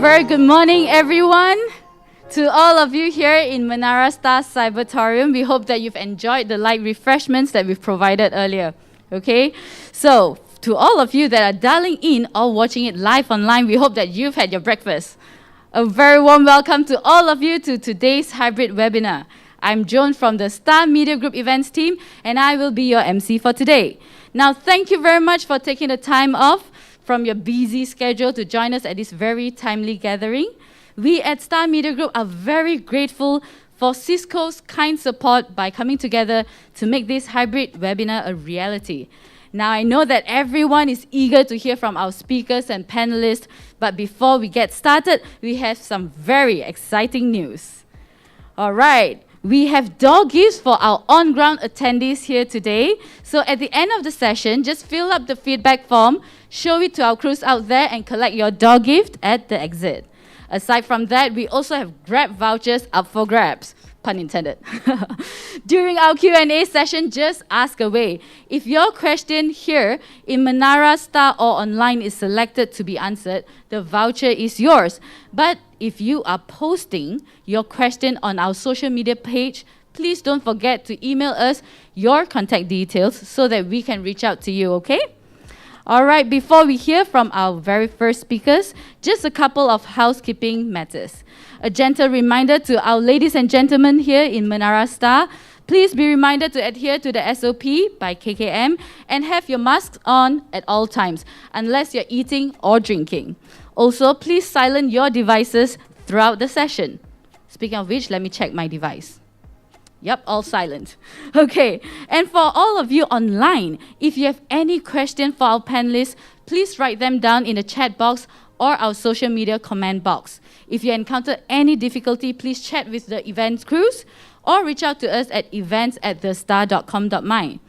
very good morning, everyone. To all of you here in Menara Star Cybertorium, we hope that you've enjoyed the light refreshments that we've provided earlier. Okay? So, to all of you that are dialing in or watching it live online, we hope that you've had your breakfast. A very warm welcome to all of you to today's hybrid webinar. I'm Joan from the Star Media Group events team, and I will be your MC for today. Now, thank you very much for taking the time off from your busy schedule to join us at this very timely gathering. We at Star Media Group are very grateful for Cisco's kind support by coming together to make this hybrid webinar a reality. Now, I know that everyone is eager to hear from our speakers and panelists, but before we get started, we have some very exciting news. All right. We have door gifts for our on-ground attendees here today. So at the end of the session, just fill up the feedback form, show it to our crews out there, and collect your door gift at the exit. Aside from that, we also have Grab vouchers up for grabs. Pun intended. During our Q&A session, just ask away. If your question here in Menara Star or online is selected to be answered, the voucher is yours. But if you are posting your question on our social media page, please don't forget to email us your contact details so that we can reach out to you, okay? All right, before we hear from our very first speakers, just a couple of housekeeping matters. A gentle reminder to our ladies and gentlemen here in Menara Star, please be reminded to adhere to the SOP by KKM and have your masks on at all times, unless you're eating or drinking. Also, please silence your devices throughout the session. Speaking of which, let me check my device. Yep, all silent. Okay, and for all of you online, if you have any question for our panelists, please write them down in the chat box or our social media comment box. If you encounter any difficulty, please chat with the event crews or reach out to us at events@thestar.com.my.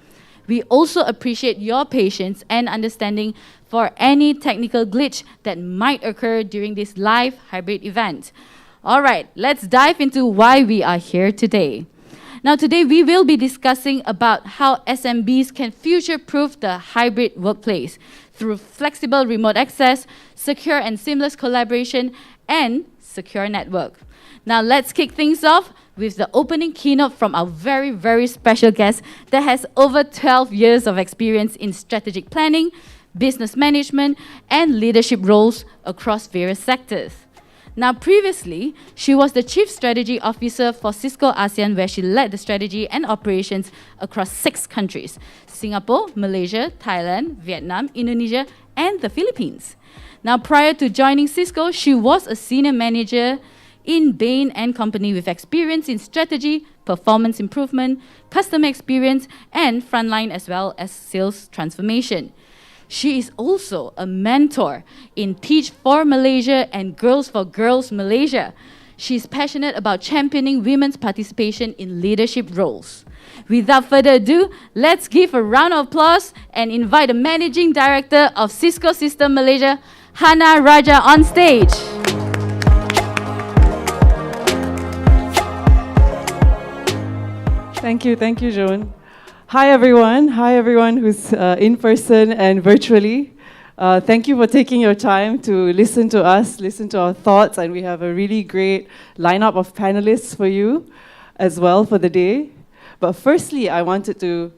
We also appreciate your patience and understanding for any technical glitch that might occur during this live hybrid event. All right, let's dive into why we are here today. Now, today we will be discussing about how SMBs can future-proof the hybrid workplace through flexible remote access, secure and seamless collaboration, and secure network. Now, let's kick things off with the opening keynote from our very, very special guest that has over 12 years of experience in strategic planning, business management, and leadership roles across various sectors. Now, previously, she was the Chief Strategy Officer for Cisco ASEAN, where she led the strategy and operations across 6 countries: Singapore, Malaysia, Thailand, Vietnam, Indonesia, and the Philippines. Now, prior to joining Cisco, she was a senior manager in Bain & Company with experience in strategy, performance improvement, customer experience, and frontline as well as sales transformation. She is also a mentor in Teach for Malaysia and Girls for Girls Malaysia. She's passionate about championing women's participation in leadership roles. Without further ado, let's give a round of applause and invite the Managing Director of Cisco System Malaysia, Hana Raja, on stage. Thank you, Joan. Hi, everyone who's in person and virtually. Thank you for taking your time to listen to us, listen to our thoughts, and we have a really great lineup of panelists for you as well for the day. But firstly, I wanted to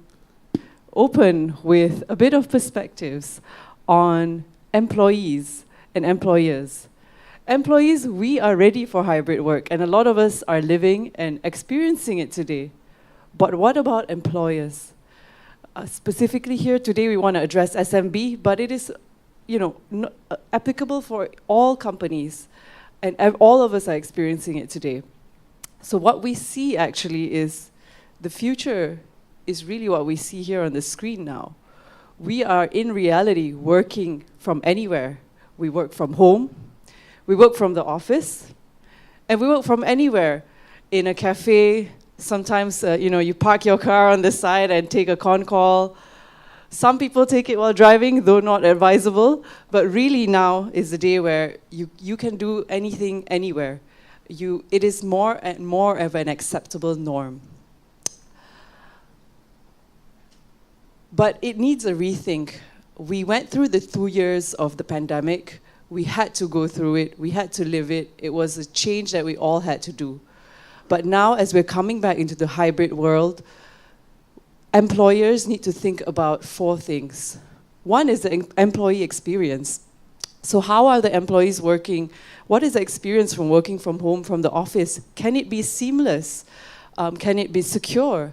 open with a bit of perspectives on employees and employers. Employees, we are ready for hybrid work, and a lot of us are living and experiencing it today. But what about employers? Specifically here today, we want to address SMB, but it is, applicable for all companies, and all of us are experiencing it today. So what we see actually is the future is really what we see here on the screen now. We are in reality working from anywhere. We work from home, we work from the office, and we work from anywhere, in a cafe. Sometimes, you park your car on the side and take a con call. Some people take it while driving, though not advisable. But really now is the day where you can do anything, anywhere. It is more and more of an acceptable norm. But it needs a rethink. We went through the 2 years of the pandemic. We had to go through it. We had to live it. It was a change that we all had to do. But now, as we're coming back into the hybrid world, employers need to think about 4 things. One is the employee experience. So how are the employees working? What is the experience from working from home, from the office? Can it be seamless? Can it be secure?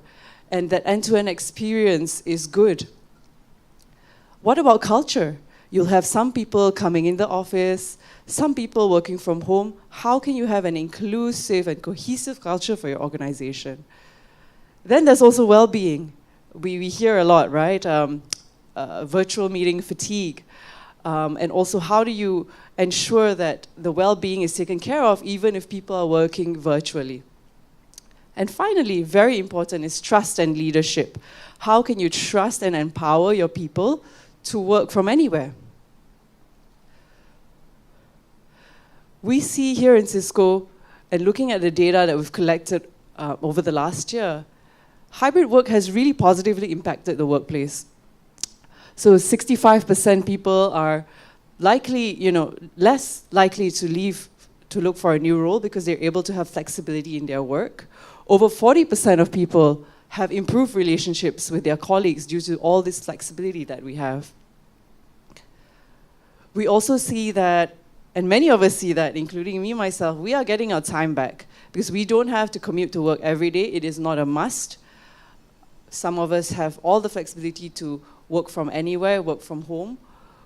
And that end-to-end experience is good. What about culture? You'll have some people coming in the office, some people working from home. How can you have an inclusive and cohesive culture for your organization? Then there's also well-being. We hear a lot, right? Virtual meeting fatigue. And also, how do you ensure that the well-being is taken care of even if people are working virtually? And finally, very important is trust and leadership. How can you trust and empower your people to work from anywhere? We see here in Cisco, and looking at the data that we've collected over the last year, hybrid work has really positively impacted the workplace. So 65% people are likely, less likely to leave to look for a new role because they're able to have flexibility in their work. Over 40% of people have improved relationships with their colleagues due to all this flexibility that we have. We also see that, and many of us see that, including me, myself, we are getting our time back because we don't have to commute to work every day. It is not a must. Some of us have all the flexibility to work from anywhere, work from home.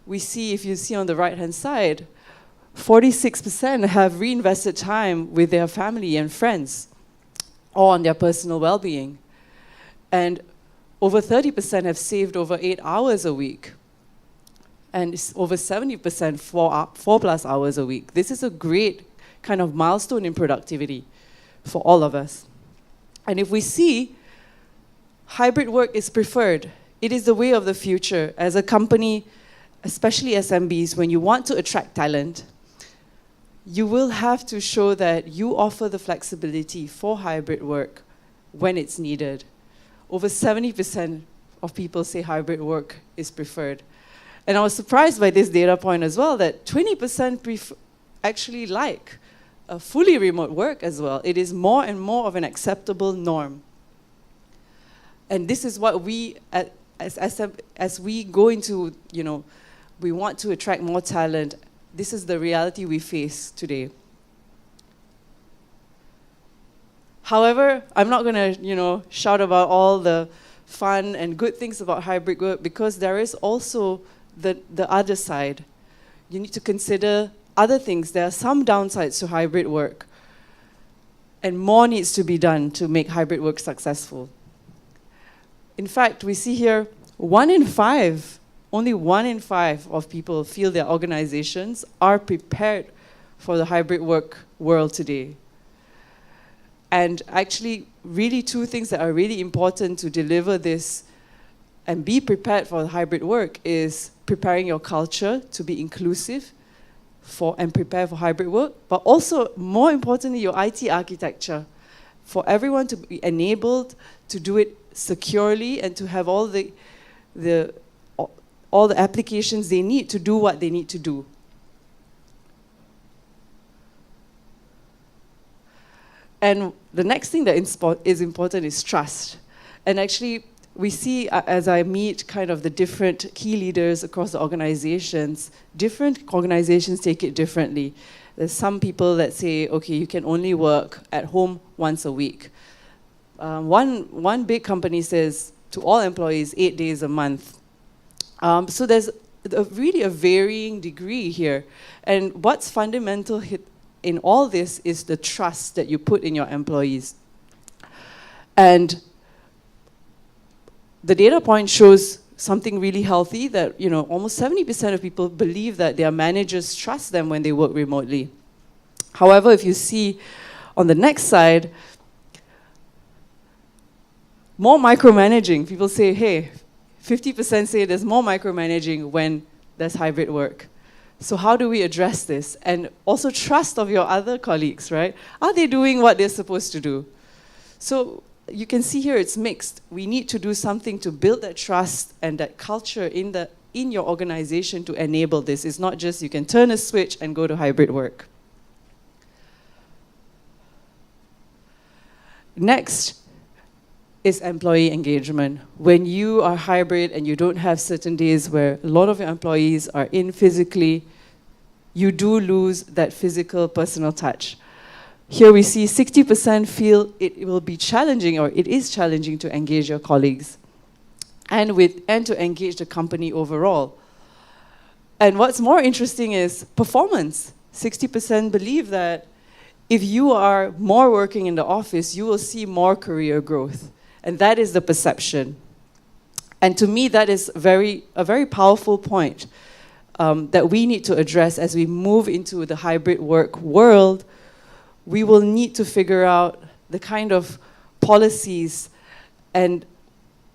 We see, if you see on the right-hand side, 46% have reinvested time with their family and friends or on their personal well-being. And over 30% have saved over 8 hours a week. And it's over 70% 4+ hours a week. This is a great kind of milestone in productivity for all of us. And if we see, hybrid work is preferred. It is the way of the future. As a company, especially SMBs, when you want to attract talent, you will have to show that you offer the flexibility for hybrid work when it's needed. Over 70% of people say hybrid work is preferred. And I was surprised by this data point as well, that 20% actually like a fully remote work as well. It is more and more of an acceptable norm. And this is what we, as we go into, we want to attract more talent, this is the reality we face today. However, I'm not going to, shout about all the fun and good things about hybrid work because there is also the other side. You need to consider other things. There are some downsides to hybrid work, and more needs to be done to make hybrid work successful. In fact, we see here 1 in 5, only 1 in 5 of people feel their organizations are prepared for the hybrid work world today. And actually, really 2 things that are really important to deliver this and be prepared for the hybrid work is preparing your culture to be inclusive and prepare for hybrid work, but also, more importantly, your IT architecture for everyone to be enabled to do it securely and to have all the applications they need to do what they need to do. And the next thing that is important is trust. And actually, we see, as I meet kind of the different key leaders across the organizations, different organizations take it differently. There's some people that say, okay, you can only work at home once a week. One big company says to all employees 8 days a month. So there's really a varying degree here. And what's fundamental in all this is the trust that you put in your employees. And the data point shows something really healthy that, almost 70% of people believe that their managers trust them when they work remotely. However, if you see on the next side, more micromanaging. People say, hey, 50% say there's more micromanaging when there's hybrid work. So how do we address this? And also trust of your other colleagues, right? Are they doing what they're supposed to do? So you can see here it's mixed. We need to do something to build that trust and that culture in in your organization to enable this. It's not just you can turn a switch and go to hybrid work. Next is employee engagement. When you are hybrid and you don't have certain days where a lot of your employees are in physically, you do lose that physical personal touch. Here we see 60% feel it will be challenging, or it is challenging, to engage your colleagues and to engage the company overall. And what's more interesting is performance. 60% believe that if you are more working in the office, you will see more career growth. And that is the perception. And to me, that is a very powerful point that we need to address as we move into the hybrid work world. We will need to figure out the kind of policies and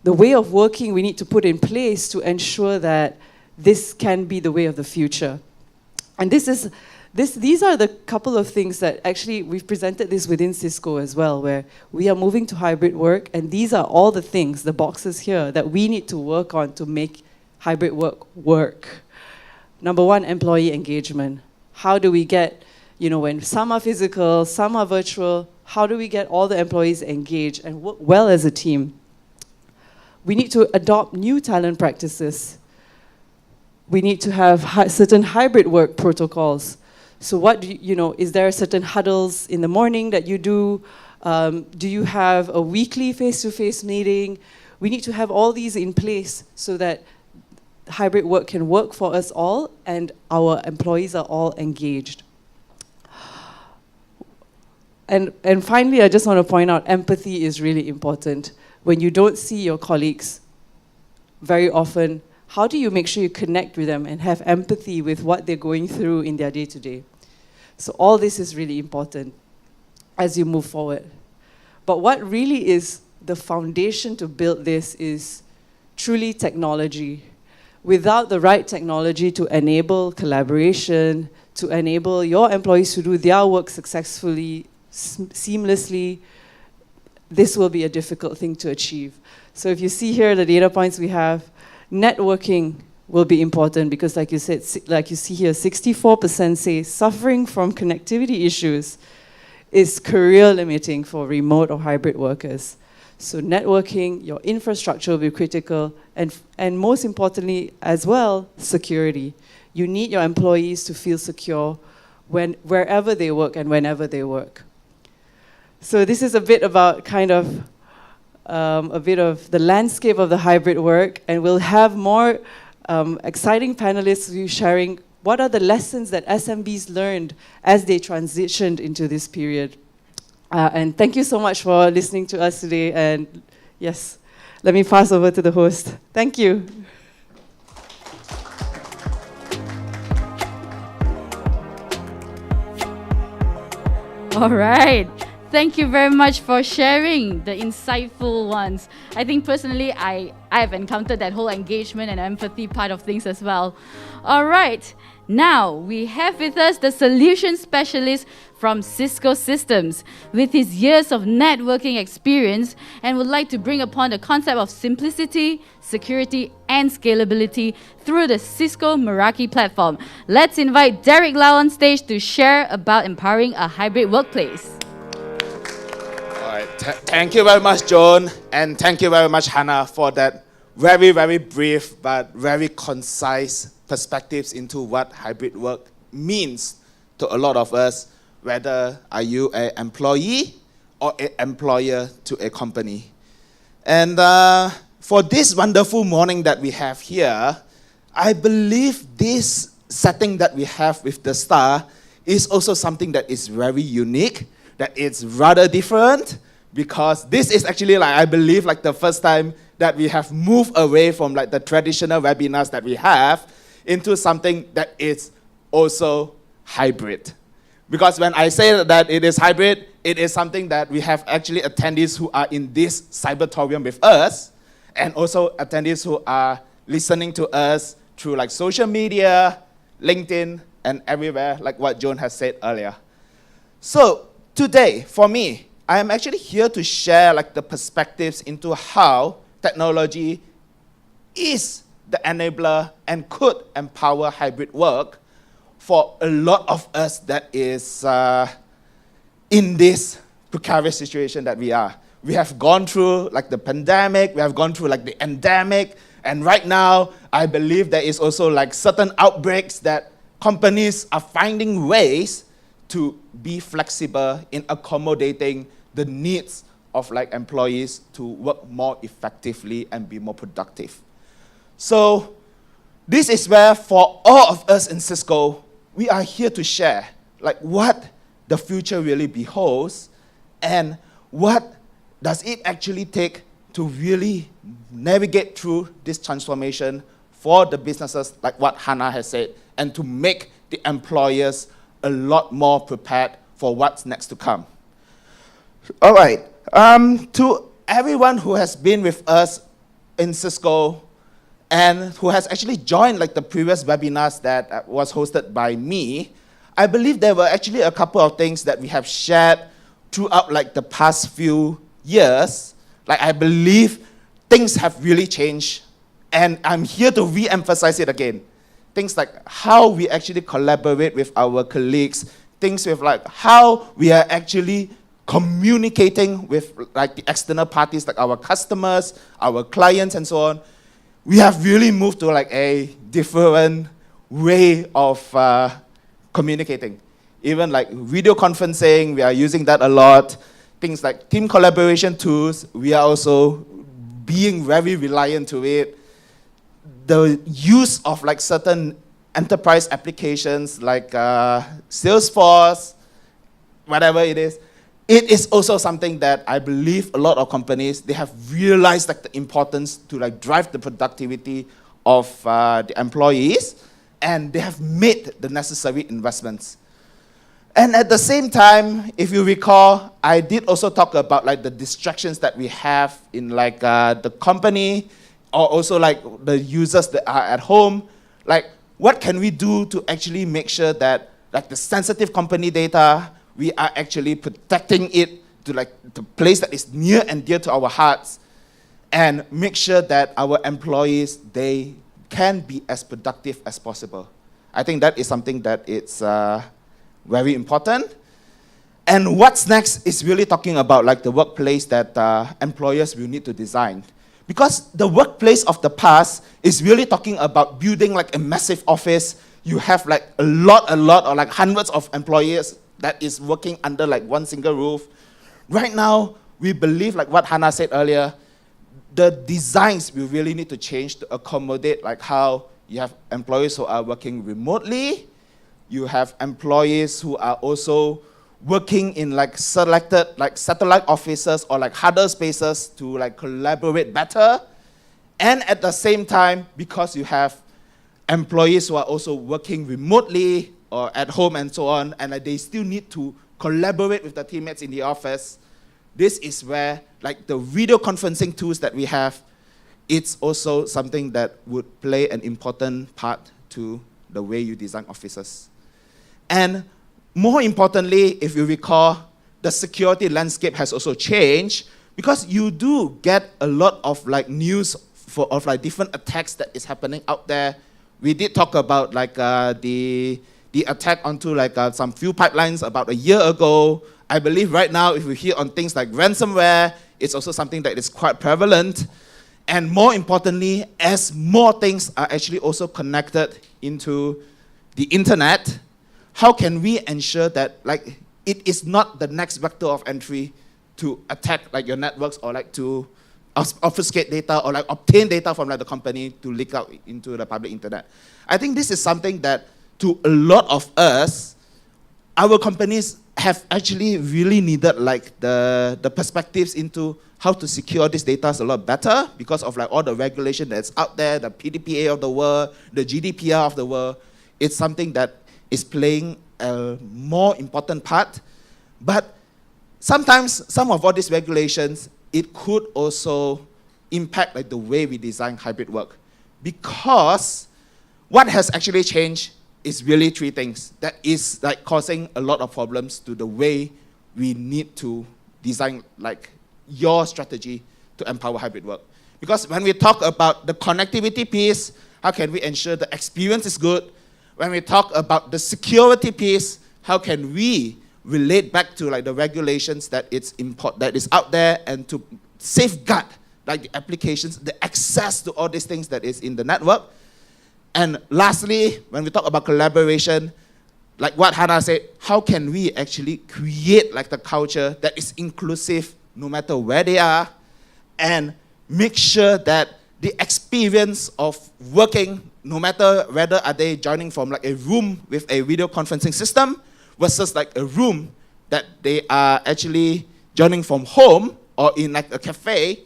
the way of working we need to put in place to ensure that this can be the way of the future. And these are the couple of things that actually we've presented this within Cisco as well, where we are moving to hybrid work, and these are all the things, the boxes here, that we need to work on to make hybrid work work. Number one, employee engagement. How do we get, when some are physical, some are virtual, how do we get all the employees engaged and work well as a team? We need to adopt new talent practices. We need to have certain hybrid work protocols. So what is there certain huddles in the morning that you do? Do you have a weekly face-to-face meeting? We need to have all these in place so that hybrid work can work for us all and our employees are all engaged. And finally, I just want to point out, empathy is really important. When you don't see your colleagues very often, how do you make sure you connect with them and have empathy with what they're going through in their day-to-day? So all this is really important as you move forward. But what really is the foundation to build this is truly technology. Without the right technology to enable collaboration, to enable your employees to do their work successfully, seamlessly, this will be a difficult thing to achieve. So if you see here the data points we have, networking will be important because, like you said, like you see here, 64% say suffering from connectivity issues is career limiting for remote or hybrid workers. So networking, your infrastructure will be critical, and most importantly as well, security. You need your employees to feel secure wherever they work and whenever they work. So this is a bit about a bit of the landscape of the hybrid work, and we'll have more exciting panelists who sharing what are the lessons that SMBs learned as they transitioned into this period. And thank you so much for listening to us today. And yes, let me pass over to the host. Thank you. All right. Thank you very much for sharing the insightful ones. I think personally, I've encountered that whole engagement and empathy part of things as well. All right. Now, we have with us the solution specialist from Cisco Systems with his years of networking experience, and would like to bring upon the concept of simplicity, security, and scalability through the Cisco Meraki platform. Let's invite Derek Lau on stage to share about empowering a hybrid workplace. All right. Thank you very much, Joan, and thank you very much, Hannah, for that very, very brief but very concise perspectives into what hybrid work means to a lot of us, whether are you an employee or an employer to a company. And for this wonderful morning that we have here, I believe this setting that we have with the star is also something that is very unique, that it's rather different, because this is actually, I believe, the first time that we have moved away from the traditional webinars that we have into something that is also hybrid. Because when I say that it is hybrid, it is something that we have actually attendees who are in this cybertorium with us, and also attendees who are listening to us through social media, LinkedIn, and everywhere, like what Joan has said earlier. So today, for me, I am actually here to share the perspectives into how technology is the enabler and could empower hybrid work for a lot of us that is in this precarious situation that we are. We have gone through like the pandemic, we have gone through like the endemic, and right now, I believe there is also like certain outbreaks that companies are finding ways to be flexible in accommodating the needs of like employees to work more effectively and be more productive. So this is where for all of us in Cisco, we are here to share like what the future really beholds and what does it actually take to really navigate through this transformation for the businesses, like what Hannah has said, and to make the employers a lot more prepared for what's next to come. All right. To everyone who has been with us in Cisco and who has actually joined like the previous webinars that was hosted by me, I believe there were actually a couple of things that we have shared throughout like the past few years. Like I believe things have really changed, and I'm here to re-emphasize it again. Things like how we actually collaborate with our colleagues, things with like how we are actually communicating with like the external parties, like our customers, our clients, and so on. We have really moved to like a different way of communicating. Even like video conferencing, we are using that a lot. Things like team collaboration tools, we are also being very reliant to it. The use of like certain enterprise applications like Salesforce, whatever it is also something that I believe a lot of companies, they have realized like the importance to like drive the productivity of the employees, and they have made the necessary investments. And at the same time, if you recall, I did also talk about like the distractions that we have in like the company, or also like the users that are at home. Like, what can we do to actually make sure that like the sensitive company data, we are actually protecting it to like the place that is near and dear to our hearts, and make sure that our employees, they can be as productive as possible. I think that is something that it's very important. And what's next is really talking about like the workplace that employers will need to design. Because the workplace of the past is really talking about building like a massive office. You have like a lot, or like hundreds of employees that is working under like one single roof. Right now, we believe like what Hannah said earlier, the designs will really need to change to accommodate like how you have employees who are working remotely. You have employees who are also working in like selected like satellite offices or like huddle spaces to like collaborate better. And at the same time, because you have employees who are also working remotely or at home and so on, and they still need to collaborate with the teammates in the office, this is where like the video conferencing tools that we have, it's also something that would play an important part to the way you design offices. And more importantly, if you recall, the security landscape has also changed, because you do get a lot of like news of like different attacks that is happening out there. We did talk about like the attack onto like some few pipelines about a year ago. I believe right now, if we hear on things like ransomware, it's also something that is quite prevalent. And more importantly, as more things are actually also connected into the internet, how can we ensure that like it is not the next vector of entry to attack like your networks, or like to obfuscate data, or like obtain data from like the company to leak out into the public internet? I think this is something that to a lot of us, our companies have actually really needed like the perspectives into how to secure this data a lot better, because of like all the regulation that's out there, the PDPA of the world, the GDPR of the world. It's something that is playing a more important part. But sometimes some of all these regulations, it could also impact like the way we design hybrid work. Because what has actually changed is really three things that is like causing a lot of problems to the way we need to design like your strategy to empower hybrid work. Because when we talk about the connectivity piece, how can we ensure the experience is good? When we talk about the security piece, how can we relate back to like the regulations that is out there and to safeguard like the applications, the access to all these things that is in the network? And lastly, when we talk about collaboration, like what Hannah said, how can we actually create like the culture that is inclusive no matter where they are, and make sure that the experience of working, no matter whether are they joining from like a room with a video conferencing system versus like a room that they are actually joining from home or in like a cafe,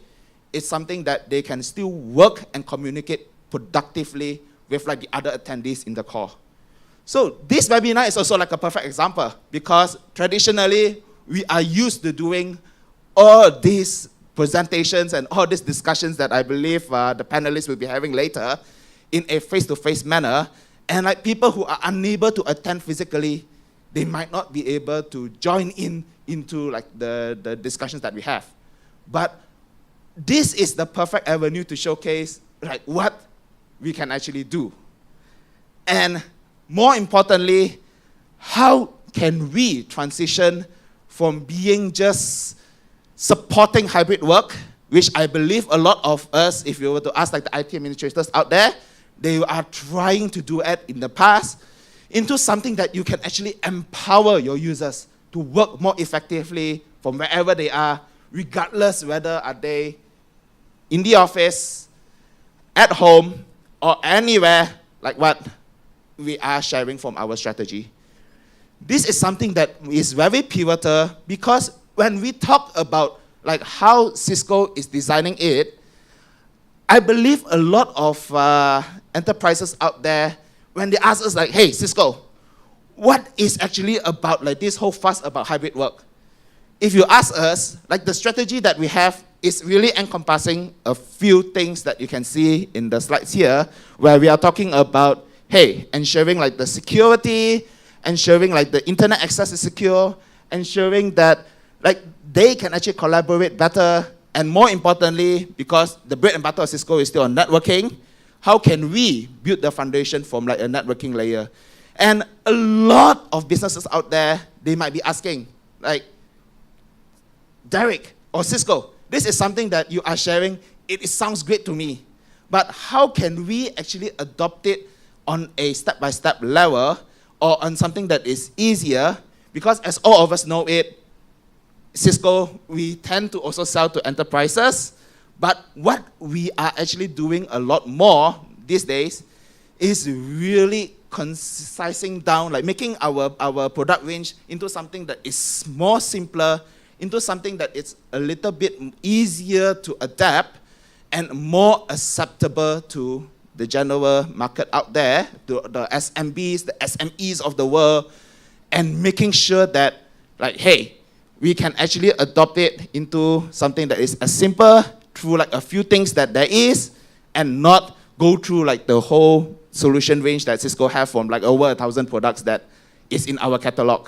is something that they can still work and communicate productively with like the other attendees in the call. So this webinar is also like a perfect example, because traditionally we are used to doing all these presentations and all these discussions that I believe the panelists will be having later in a face-to-face manner, and like people who are unable to attend physically, they might not be able to join into like the discussions that we have. But this is the perfect avenue to showcase like what we can actually do. And more importantly, how can we transition from being just supporting hybrid work, which I believe a lot of us, if you were to ask like the IT administrators out there, they are trying to do it in the past, into something that you can actually empower your users to work more effectively from wherever they are, regardless whether are they in the office, at home, or anywhere, like what we are sharing from our strategy. This is something that is very pivotal, because when we talk about like how Cisco is designing it, I believe a lot of enterprises out there, when they ask us like, hey, Cisco, what is actually about like this whole fuss about hybrid work? If you ask us, like the strategy that we have is really encompassing a few things that you can see in the slides here, where we are talking about, hey, ensuring like the security, ensuring like the internet access is secure, ensuring that like they can actually collaborate better, and more importantly, because the bread and butter of Cisco is still on networking, how can we build the foundation from like a networking layer? And a lot of businesses out there, they might be asking, like, Derek or Cisco, this is something that you are sharing, it sounds great to me, but how can we actually adopt it on a step-by-step level, or on something that is easier? Because as all of us know it, Cisco, we tend to also sell to enterprises, but what we are actually doing a lot more these days is really concising down, like making our product range into something that is more simpler, into something that is a little bit easier to adapt and more acceptable to the general market out there, to the SMBs, the SMEs of the world, and making sure that, like, hey, we can actually adopt it into something that is as simple through like a few things that there is, and not go through like the whole solution range that Cisco have from like over 1,000 products that is in our catalog.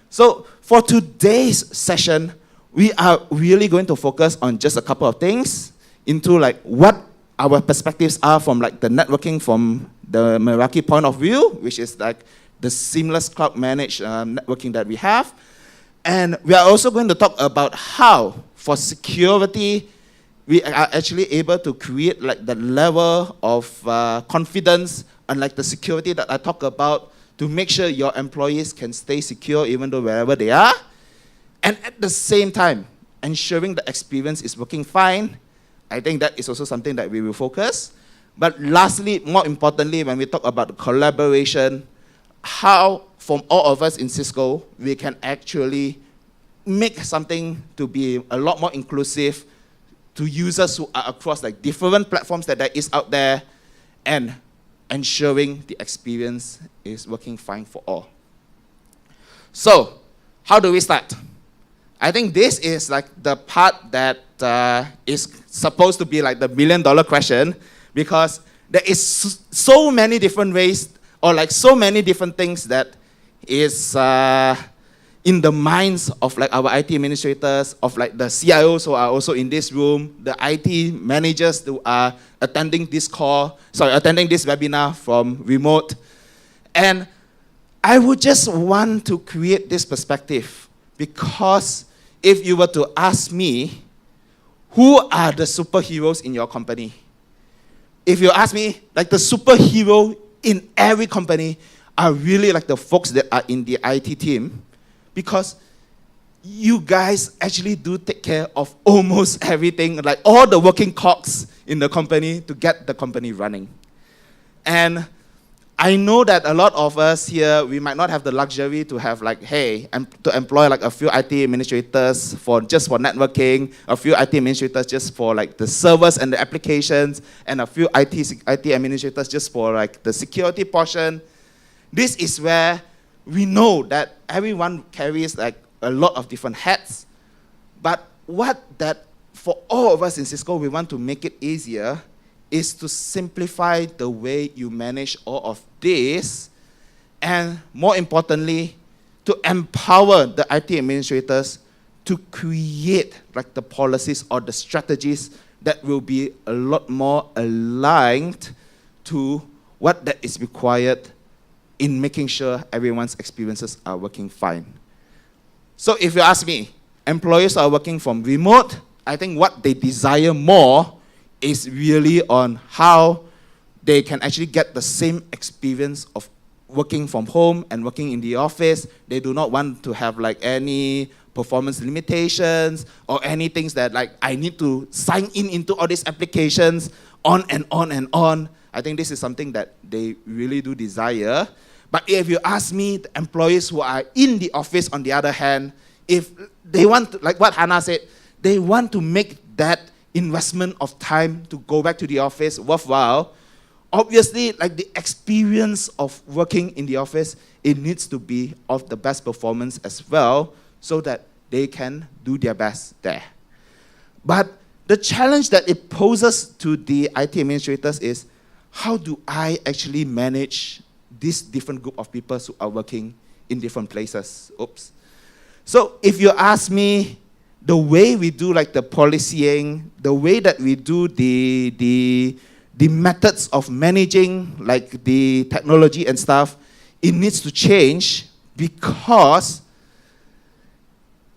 So for today's session, we are really going to focus on just a couple of things into like what our perspectives are from like the networking from the Meraki point of view, which is like the seamless cloud managed networking that we have. And we are also going to talk about how, for security, we are actually able to create like the level of confidence and like the security that I talk about, to make sure your employees can stay secure even though wherever they are. And at the same time, ensuring the experience is working fine. I think that is also something that we will focus. But lastly, more importantly, when we talk about the collaboration, how from all of us in Cisco, we can actually make something to be a lot more inclusive to users who are across like different platforms that there is out there, and ensuring the experience is working fine for all. So, how do we start? I think this is like the part that is supposed to be like the $1 million question, because there is so many different ways, or like so many different things that is in the minds of like our IT administrators, of like the CIOs who are also in this room, the IT managers who are attending this webinar from remote. And I would just want to create this perspective, because if you were to ask me, who are the superheroes in your company? If you ask me, like the superhero in every company are really like the folks that are in the IT team, because you guys actually do take care of almost everything, like all the working cogs in the company to get the company running. And I know that a lot of us here, we might not have the luxury to have like, hey, to employ like a few IT administrators just for networking, a few IT administrators just for like the servers and the applications, and a few IT administrators just for like the security portion. This is where we know that everyone carries like a lot of different hats, but what that for all of us in Cisco, we want to make it easier is to simplify the way you manage all of this, and more importantly, to empower the IT administrators to create like the policies or the strategies that will be a lot more aligned to what that is required in making sure everyone's experiences are working fine. So if you ask me, employers are working from remote, I think what they desire more is really on how they can actually get the same experience of working from home and working in the office. They do not want to have like any performance limitations or any things that like I need to sign into all these applications on and on and on. I think this is something that they really do desire. But if you ask me, the employees who are in the office, on the other hand, if they want to, like what Hannah said, they want to make that investment of time to go back to the office worthwhile. Obviously, like the experience of working in the office, it needs to be of the best performance as well, so that they can do their best there. But the challenge that it poses to the IT administrators is, how do I actually manage this different group of people who are working in different places? Oops. So if you ask me, the way we do like the policing, the way that we do the methods of managing like the technology and stuff, it needs to change, because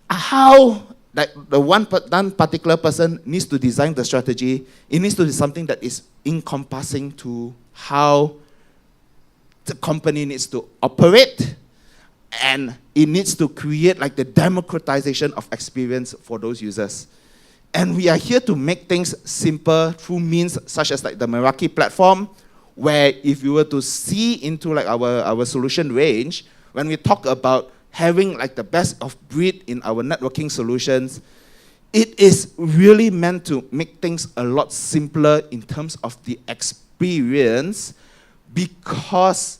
how like the one particular person needs to design the strategy, it needs to be something that is encompassing to how the company needs to operate, and it needs to create like the democratization of experience for those users. And we are here to make things simple through means such as like the Meraki platform, where if you were to see into like our solution range, when we talk about having like the best of breed in our networking solutions, it is really meant to make things a lot simpler in terms of the experience, because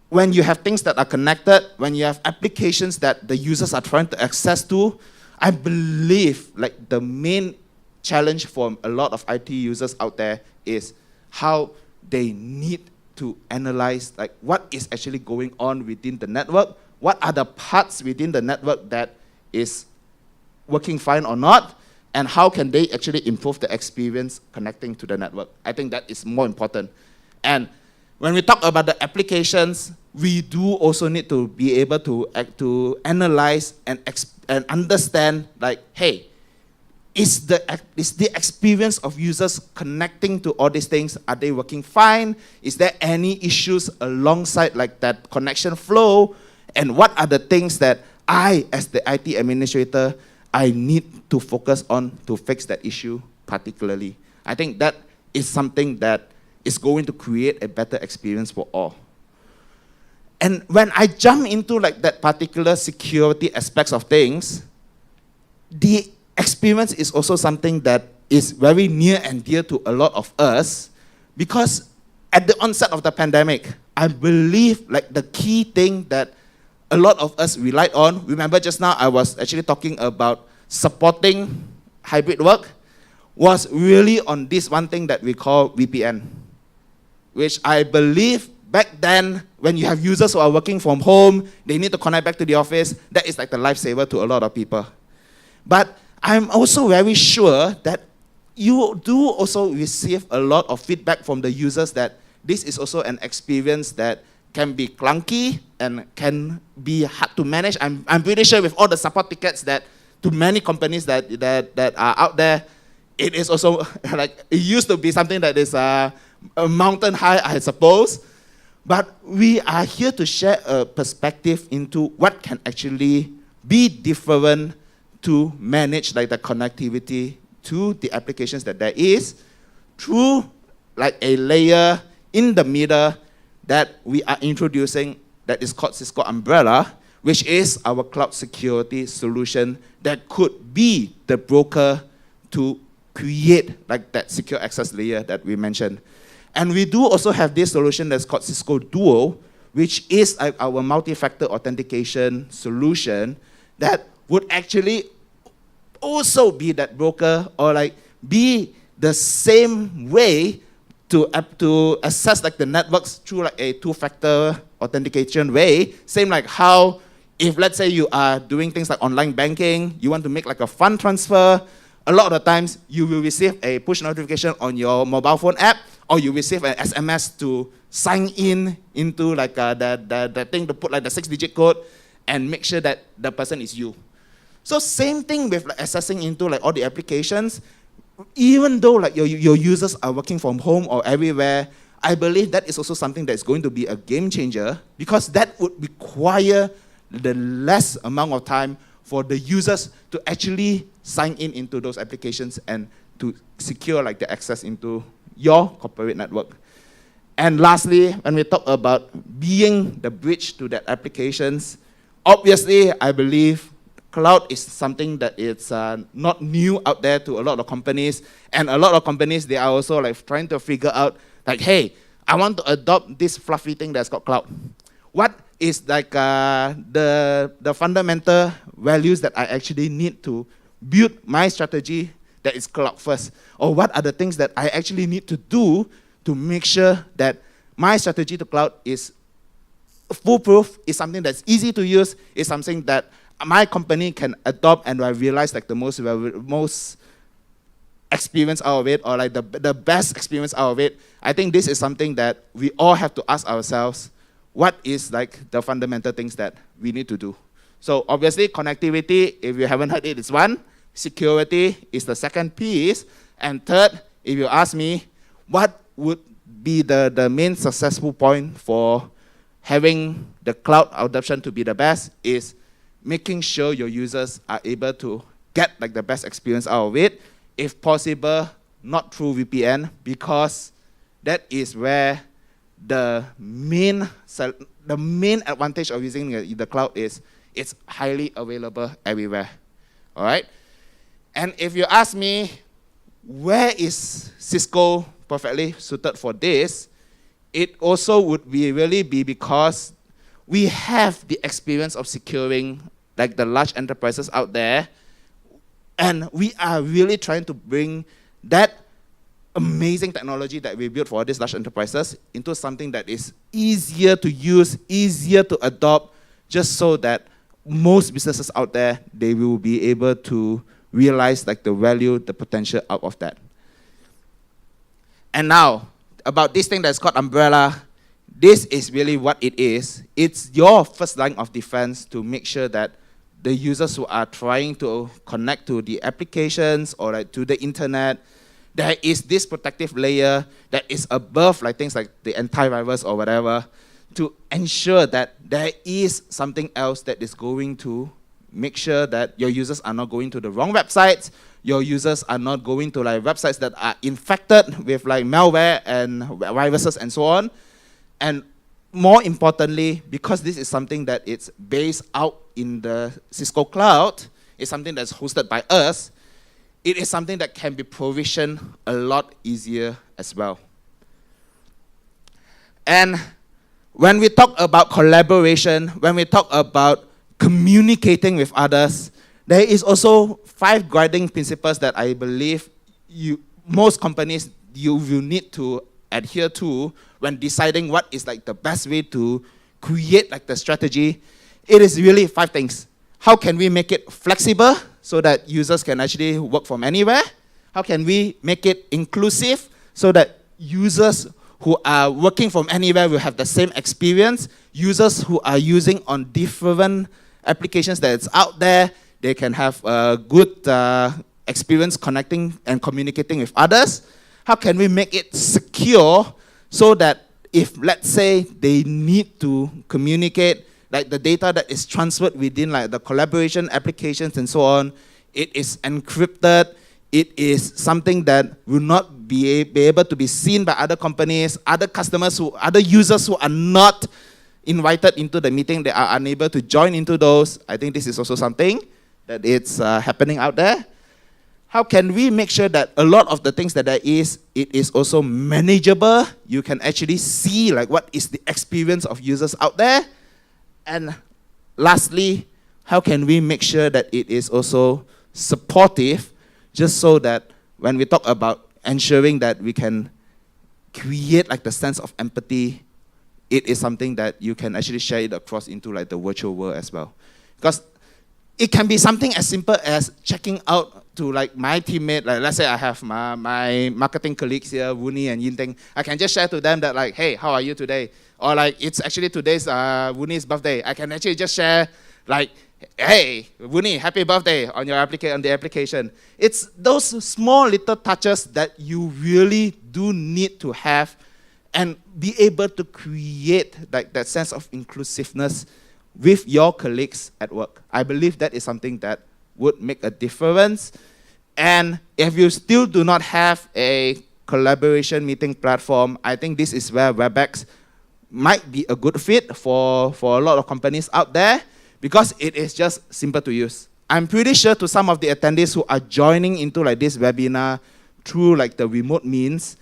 when you have things that are connected, when you have applications that the users are trying to access to, I believe like the main challenge for a lot of IT users out there is how they need to analyze like what is actually going on within the network, what are the parts within the network that is working fine or not, and how can they actually improve the experience connecting to the network. I think that is more important. And when we talk about the applications, we do also need to be able to analyze and understand, like, hey, is the experience of users connecting to all these things, are they working fine? Is there any issues alongside like that connection flow? And what are the things that I, as the IT administrator, I need to focus on to fix that issue particularly? I think that is something that is going to create a better experience for all. And when I jump into like that particular security aspects of things, the experience is also something that is very near and dear to a lot of us, because at the onset of the pandemic, I believe like the key thing that a lot of us relied on, remember just now I was actually talking about supporting hybrid work, was really on this one thing that we call VPN, which I believe back then, when you have users who are working from home, they need to connect back to the office, that is like the lifesaver to a lot of people. But I'm also very sure that you do also receive a lot of feedback from the users that this is also an experience that can be clunky and can be hard to manage. I'm pretty sure with all the support tickets that to many companies that are out there, it is also like, it used to be something that is a mountain high, I suppose. But we are here to share a perspective into what can actually be different to manage like the connectivity to the applications that there is through like a layer in the middle that we are introducing that is called Cisco Umbrella, which is our cloud security solution that could be the broker to create like that secure access layer that we mentioned. And we do also have this solution that's called Cisco Duo, which is like our multi-factor authentication solution that would actually also be that broker or like be the same way to access like the networks through like a two-factor authentication way. Same like how if let's say you are doing things like online banking, you want to make like a fund transfer, a lot of the times you will receive a push notification on your mobile phone app, or you receive an SMS to sign in into like the thing to put like the 6-digit code and make sure that the person is you. So same thing with like accessing into like all the applications. Even though like your users are working from home or everywhere, I believe that is also something that's going to be a game changer, because that would require the less amount of time for the users to actually sign in into those applications and to secure like the access into your corporate network. And lastly, when we talk about being the bridge to that applications, obviously I believe cloud is something that it's not new out there to a lot of companies, and a lot of companies, they are also like trying to figure out like, hey, I want to adopt this fluffy thing that's called cloud. What is like the fundamental values that I actually need to build my strategy that is cloud first? Or what are the things that I actually need to do to make sure that my strategy to cloud is foolproof, is something that's easy to use, is something that my company can adopt and I realize like the most experience out of it, or like the best experience out of it. I think this is something that we all have to ask ourselves, what is like the fundamental things that we need to do? So obviously connectivity, if you haven't heard it, is one. Security is the second piece. And third, if you ask me, what would be the main successful point for having the cloud adoption to be the best is making sure your users are able to get like the best experience out of it. If possible, not through VPN, because that is where the main advantage of using the cloud is it's highly available everywhere. All right? And if you ask me, where is Cisco perfectly suited for this, it also would really be because we have the experience of securing like the large enterprises out there, and we are really trying to bring that amazing technology that we built for these large enterprises into something that is easier to use, easier to adopt, just so that most businesses out there, they will be able to realize like the value, the potential out of that. And now, about this thing that's called Umbrella, this is really what it is. It's your first line of defense to make sure that the users who are trying to connect to the applications or like to the internet, there is this protective layer that is above like things like the antivirus or whatever, to ensure that there is something else that is going to make sure that your users are not going to the wrong websites, your users are not going to like websites that are infected with like malware and viruses and so on. And more importantly, because this is something that it's based out in the Cisco cloud, it's something that's hosted by us, it is something that can be provisioned a lot easier as well. And when we talk about collaboration, when we talk about communicating with others, there is also 5 guiding principles that I believe most companies, you will need to adhere to when deciding what is like the best way to create like the strategy, it is really 5 things. How can we make it flexible so that users can actually work from anywhere? How can we make it inclusive so that users who are working from anywhere will have the same experience? Users who are using on different applications that's out there, they can have a good experience connecting and communicating with others. How can we make it secure so that if, let's say, they need to communicate, like the data that is transferred within like the collaboration applications and so on, it is encrypted, it is something that will not be able to be seen by other companies, other customers, other users who are not invited into the meeting, they are unable to join into those. I think this is also something that it's happening out there. How can we make sure that a lot of the things that there is, it is also manageable? You can actually see like what is the experience of users out there. And lastly, how can we make sure that it is also supportive, just so that when we talk about ensuring that we can create like the sense of empathy, it is something that you can actually share it across into like the virtual world as well. Because it can be something as simple as checking out to like my teammate, like let's say I have my marketing colleagues here, Wooni and Yinteng. I can just share to them that like, hey, how are you today? Or like, it's actually today's Wooni's birthday. I can actually just share like, hey, Wooni, happy birthday on your on the application. It's those small little touches that you really do need to have and be able to create like that sense of inclusiveness with your colleagues at work. I believe that is something that would make a difference. And if you still do not have a collaboration meeting platform, I think this is where WebEx might be a good fit for a lot of companies out there, because it is just simple to use. I'm pretty sure to some of the attendees who are joining into like this webinar through like the remote means,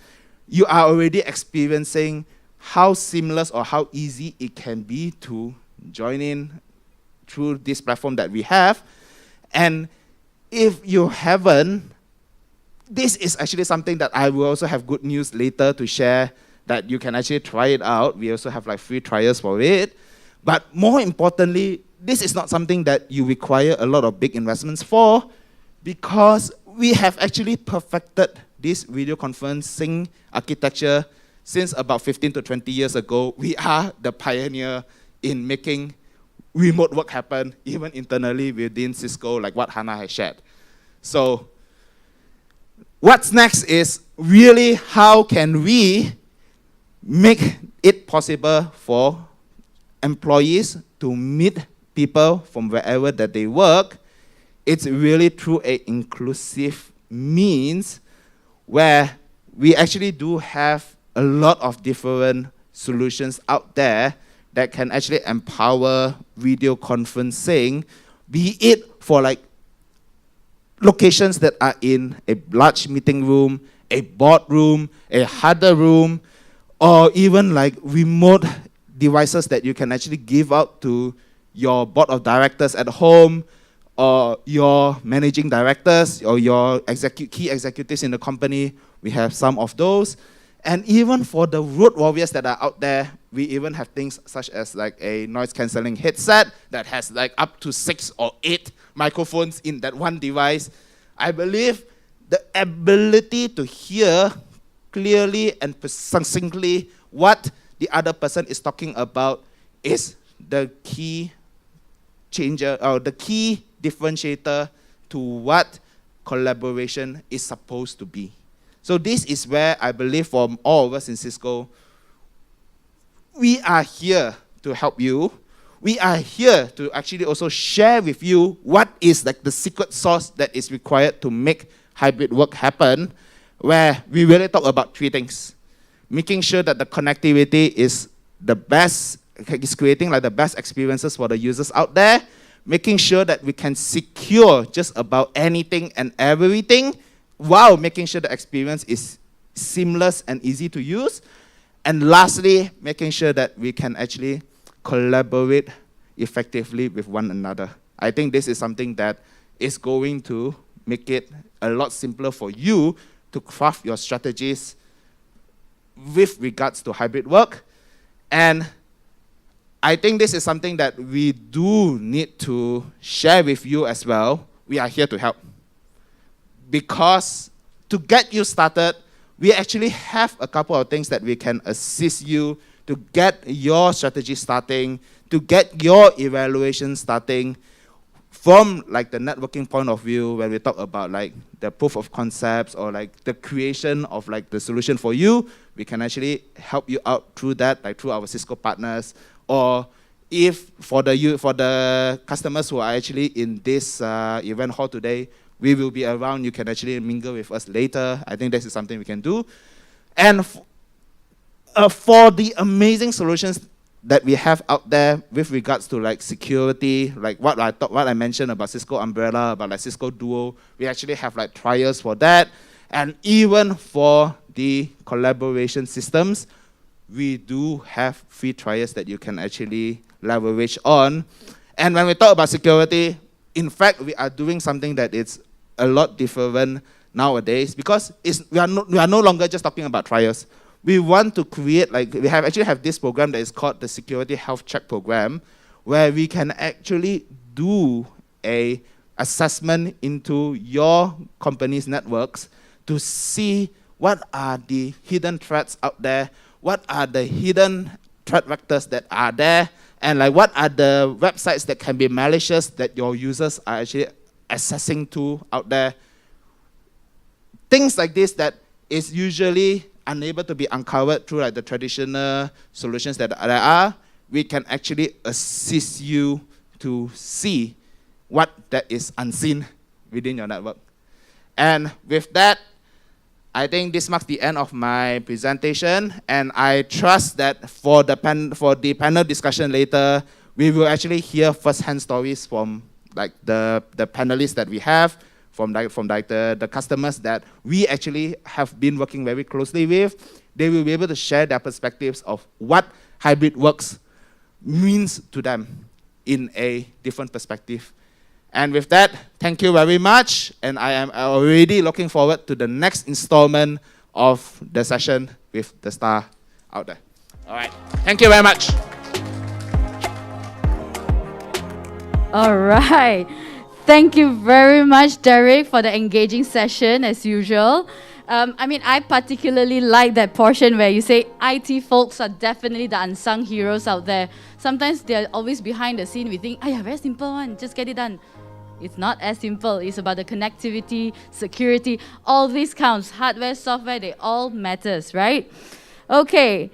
you are already experiencing how seamless or how easy it can be to join in through this platform that we have. And if you haven't, this is actually something that I will also have good news later to share, that you can actually try it out. We also have like free trials for it. But more importantly, this is not something that you require a lot of big investments for, because we have actually perfected this video conferencing architecture since about 15 to 20 years ago. We are the pioneer in making remote work happen, even internally within Cisco, like what Hannah has shared. So what's next is really how can we make it possible for employees to meet people from wherever that they work. It's really through an inclusive means where we actually do have a lot of different solutions out there that can actually empower video conferencing, be it for like locations that are in a large meeting room, a boardroom, a huddle room, or even like remote devices that you can actually give out to your board of directors at home, or your managing directors, or your key executives in the company. We have some of those. And even for the road warriors that are out there, we even have things such as like a noise cancelling headset that has like up to 6 or 8 microphones in that one device. I believe the ability to hear clearly and succinctly what the other person is talking about is the key changer, or the key differentiator to what collaboration is supposed to be. So this is where I believe for all of us in Cisco, we are here to help you. We are here to actually also share with you what is like the secret sauce that is required to make hybrid work happen, where we really talk about 3 things. Making sure that the connectivity is the best, is creating like the best experiences for the users out there. Making sure that we can secure just about anything and everything, while making sure the experience is seamless and easy to use. And lastly, making sure that we can actually collaborate effectively with one another. I think this is something that is going to make it a lot simpler for you to craft your strategies with regards to hybrid work. And I think this is something that we do need to share with you as well. We are here to help. Because to get you started, we actually have a couple of things that we can assist you to get your strategy starting, to get your evaluation starting from like the networking point of view, when we talk about like the proof of concepts or like the creation of like the solution for you. We can actually help you out through that, like through our Cisco partners, or if for the customers who are actually in this event hall today, we will be around. You can actually mingle with us later. I think this is something we can do. And for the amazing solutions that we have out there with regards to like security, like what I mentioned about Cisco Umbrella, about like Cisco Duo, we actually have like trials for that. And even for the collaboration systems, we do have free trials that you can actually leverage on. And when we talk about security, in fact, we are doing something that is a lot different nowadays, because we are no longer just talking about trials. We want to create, like, we actually have this program that is called the Security Health Check Program, where we can actually do a assessment into your company's networks to see what are the hidden threats out there, what are the hidden threat vectors that are there, and like what are the websites that can be malicious that your users are actually accessing to out there. Things like this that is usually unable to be uncovered through like the traditional solutions that there are, we can actually assist you to see what that is unseen within your network. And with that, I think this marks the end of my presentation, and I trust that for the panel discussion later, we will actually hear first-hand stories from like the panelists that we have, from the customers that we actually have been working very closely with. They will be able to share their perspectives of what hybrid works means to them in a different perspective. And with that, thank you very much. And I am already looking forward to the next installment of the session with the star out there. All right. Thank you very much. All right. Thank you very much, Derek, for the engaging session, as usual. I particularly like that portion where you say IT folks are definitely the unsung heroes out there. Sometimes they're always behind the scene. We think, very simple one, just get it done. It's not as simple. It's about the connectivity, security, all these counts. Hardware, software, they all matters, right? Okay,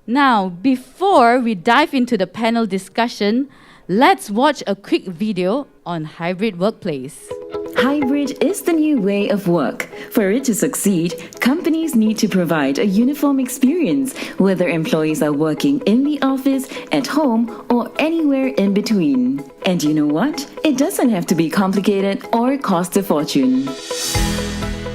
now before we dive into the panel discussion, let's watch a quick video on hybrid workplace. Hybrid is the new way of work. For it to succeed, companies need to provide a uniform experience, whether employees are working in the office, at home, or anywhere in between. And you know what? It doesn't have to be complicated or cost a fortune.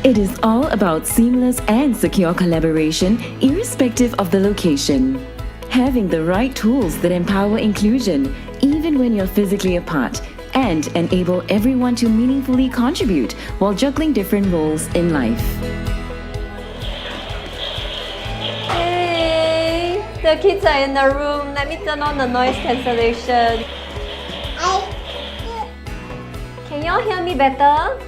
It is all about seamless and secure collaboration, irrespective of the location. Having the right tools that empower inclusion, even when you're physically apart, and enable everyone to meaningfully contribute while juggling different roles in life. Hey, the kids are in the room. Let me turn on the noise cancellation. Can y'all hear me better?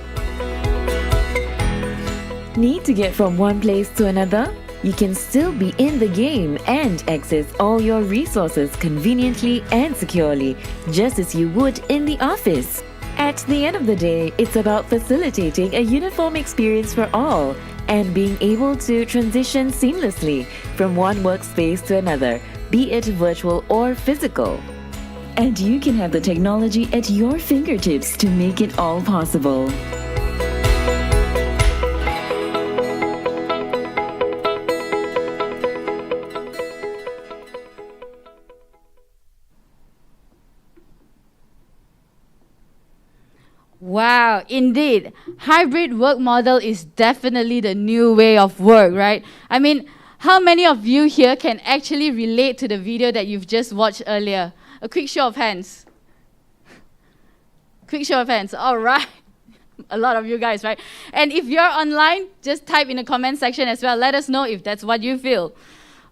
Need to get from one place to another? You can still be in the game and access all your resources conveniently and securely, just as you would in the office. At the end of the day, it's about facilitating a uniform experience for all and being able to transition seamlessly from one workspace to another, be it virtual or physical. And you can have the technology at your fingertips to make it all possible. Wow, indeed. Hybrid work model is definitely the new way of work, right? How many of you here can actually relate to the video that you've just watched earlier? A quick show of hands. Quick show of hands. All right. A lot of you guys, right? And if you're online, just type in the comment section as well. Let us know if that's what you feel.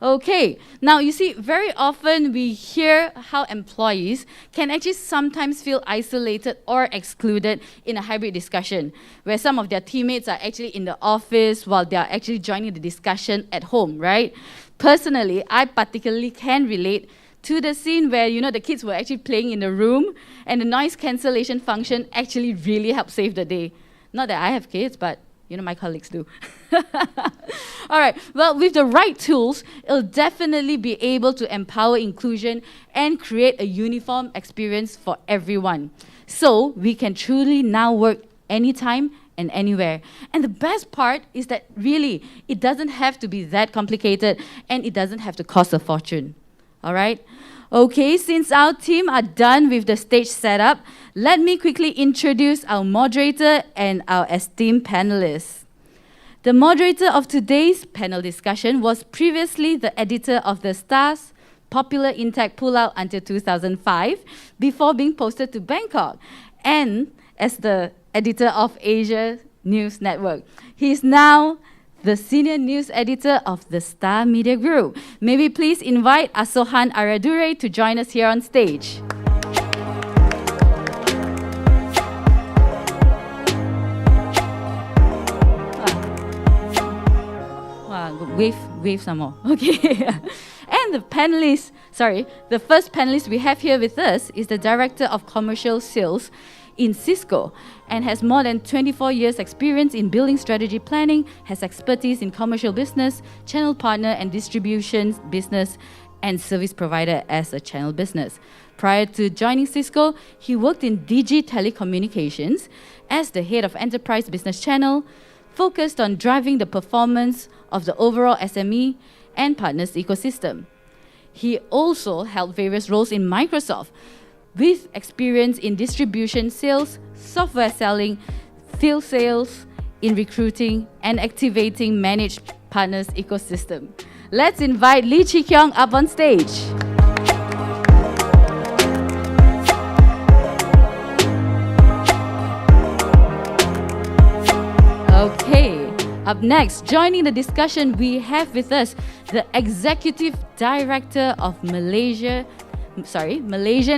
Okay, now you see, very often we hear how employees can actually sometimes feel isolated or excluded in a hybrid discussion, where some of their teammates are actually in the office while they are actually joining the discussion at home, right? Personally, I particularly can relate to the scene where, the kids were actually playing in the room and the noise cancellation function actually really helped save the day. Not that I have kids, but my colleagues do. All right, well, with the right tools, it'll definitely be able to empower inclusion and create a uniform experience for everyone. So we can truly now work anytime and anywhere. And the best part is that really, it doesn't have to be that complicated and it doesn't have to cost a fortune. All right? Okay, since our team are done with the stage setup, let me quickly introduce our moderator and our esteemed panelists. The moderator of today's panel discussion was previously the editor of The Star's popular Intact Pullout until 2005, before being posted to Bangkok, and as the editor of Asia News Network. He is now the senior news editor of the Star Media Group. May we please invite Asohan Aradure to join us here on stage. Wave some more. Okay. And the first panelist we have here with us is the Director of Commercial Sales in Cisco and has more than 24 years experience in building strategy planning, has expertise in commercial business, channel partner and distribution business, and service provider as a channel business. Prior to joining Cisco, he worked in DG Telecommunications as the head of enterprise business channel, focused on driving the performance of the overall SME and partners ecosystem. He also held various roles in Microsoft, with experience in distribution sales, software selling, field sales, in recruiting, and activating managed partners ecosystem. Let's invite Lee Chi-kyung up on stage. Okay, up next, joining the discussion, we have with us the Executive Director of Malaysian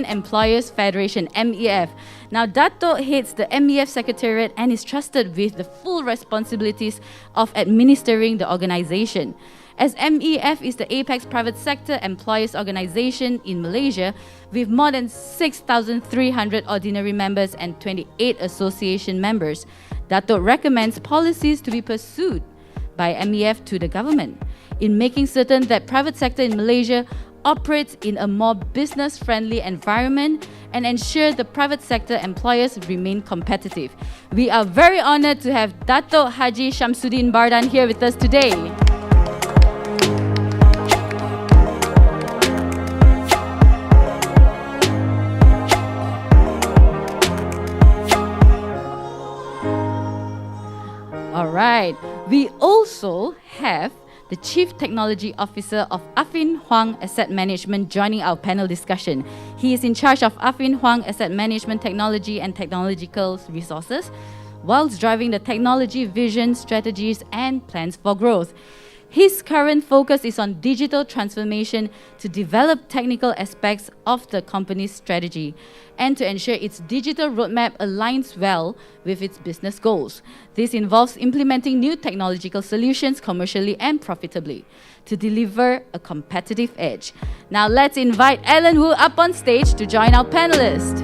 Employers Federation, MEF. Now, Dato heads the MEF Secretariat and is trusted with the full responsibilities of administering the organization. As MEF is the apex private sector employers organization in Malaysia with more than 6,300 ordinary members and 28 association members, Dato recommends policies to be pursued by MEF to the government in making certain that private sector in Malaysia operates in a more business-friendly environment and ensure the private sector employers remain competitive. We are very honored to have Dato Haji Shamsuddin Bardan here with us today. All right. We also have the Chief Technology Officer of Affin Hwang Asset Management joining our panel discussion. He is in charge of Affin Hwang Asset Management Technology and Technological Resources, whilst driving the technology vision, strategies, and plans for growth. His current focus is on digital transformation to develop technical aspects of the company's strategy and to ensure its digital roadmap aligns well with its business goals. This involves implementing new technological solutions commercially and profitably to deliver a competitive edge. Now let's invite Alan Wu up on stage to join our panelists.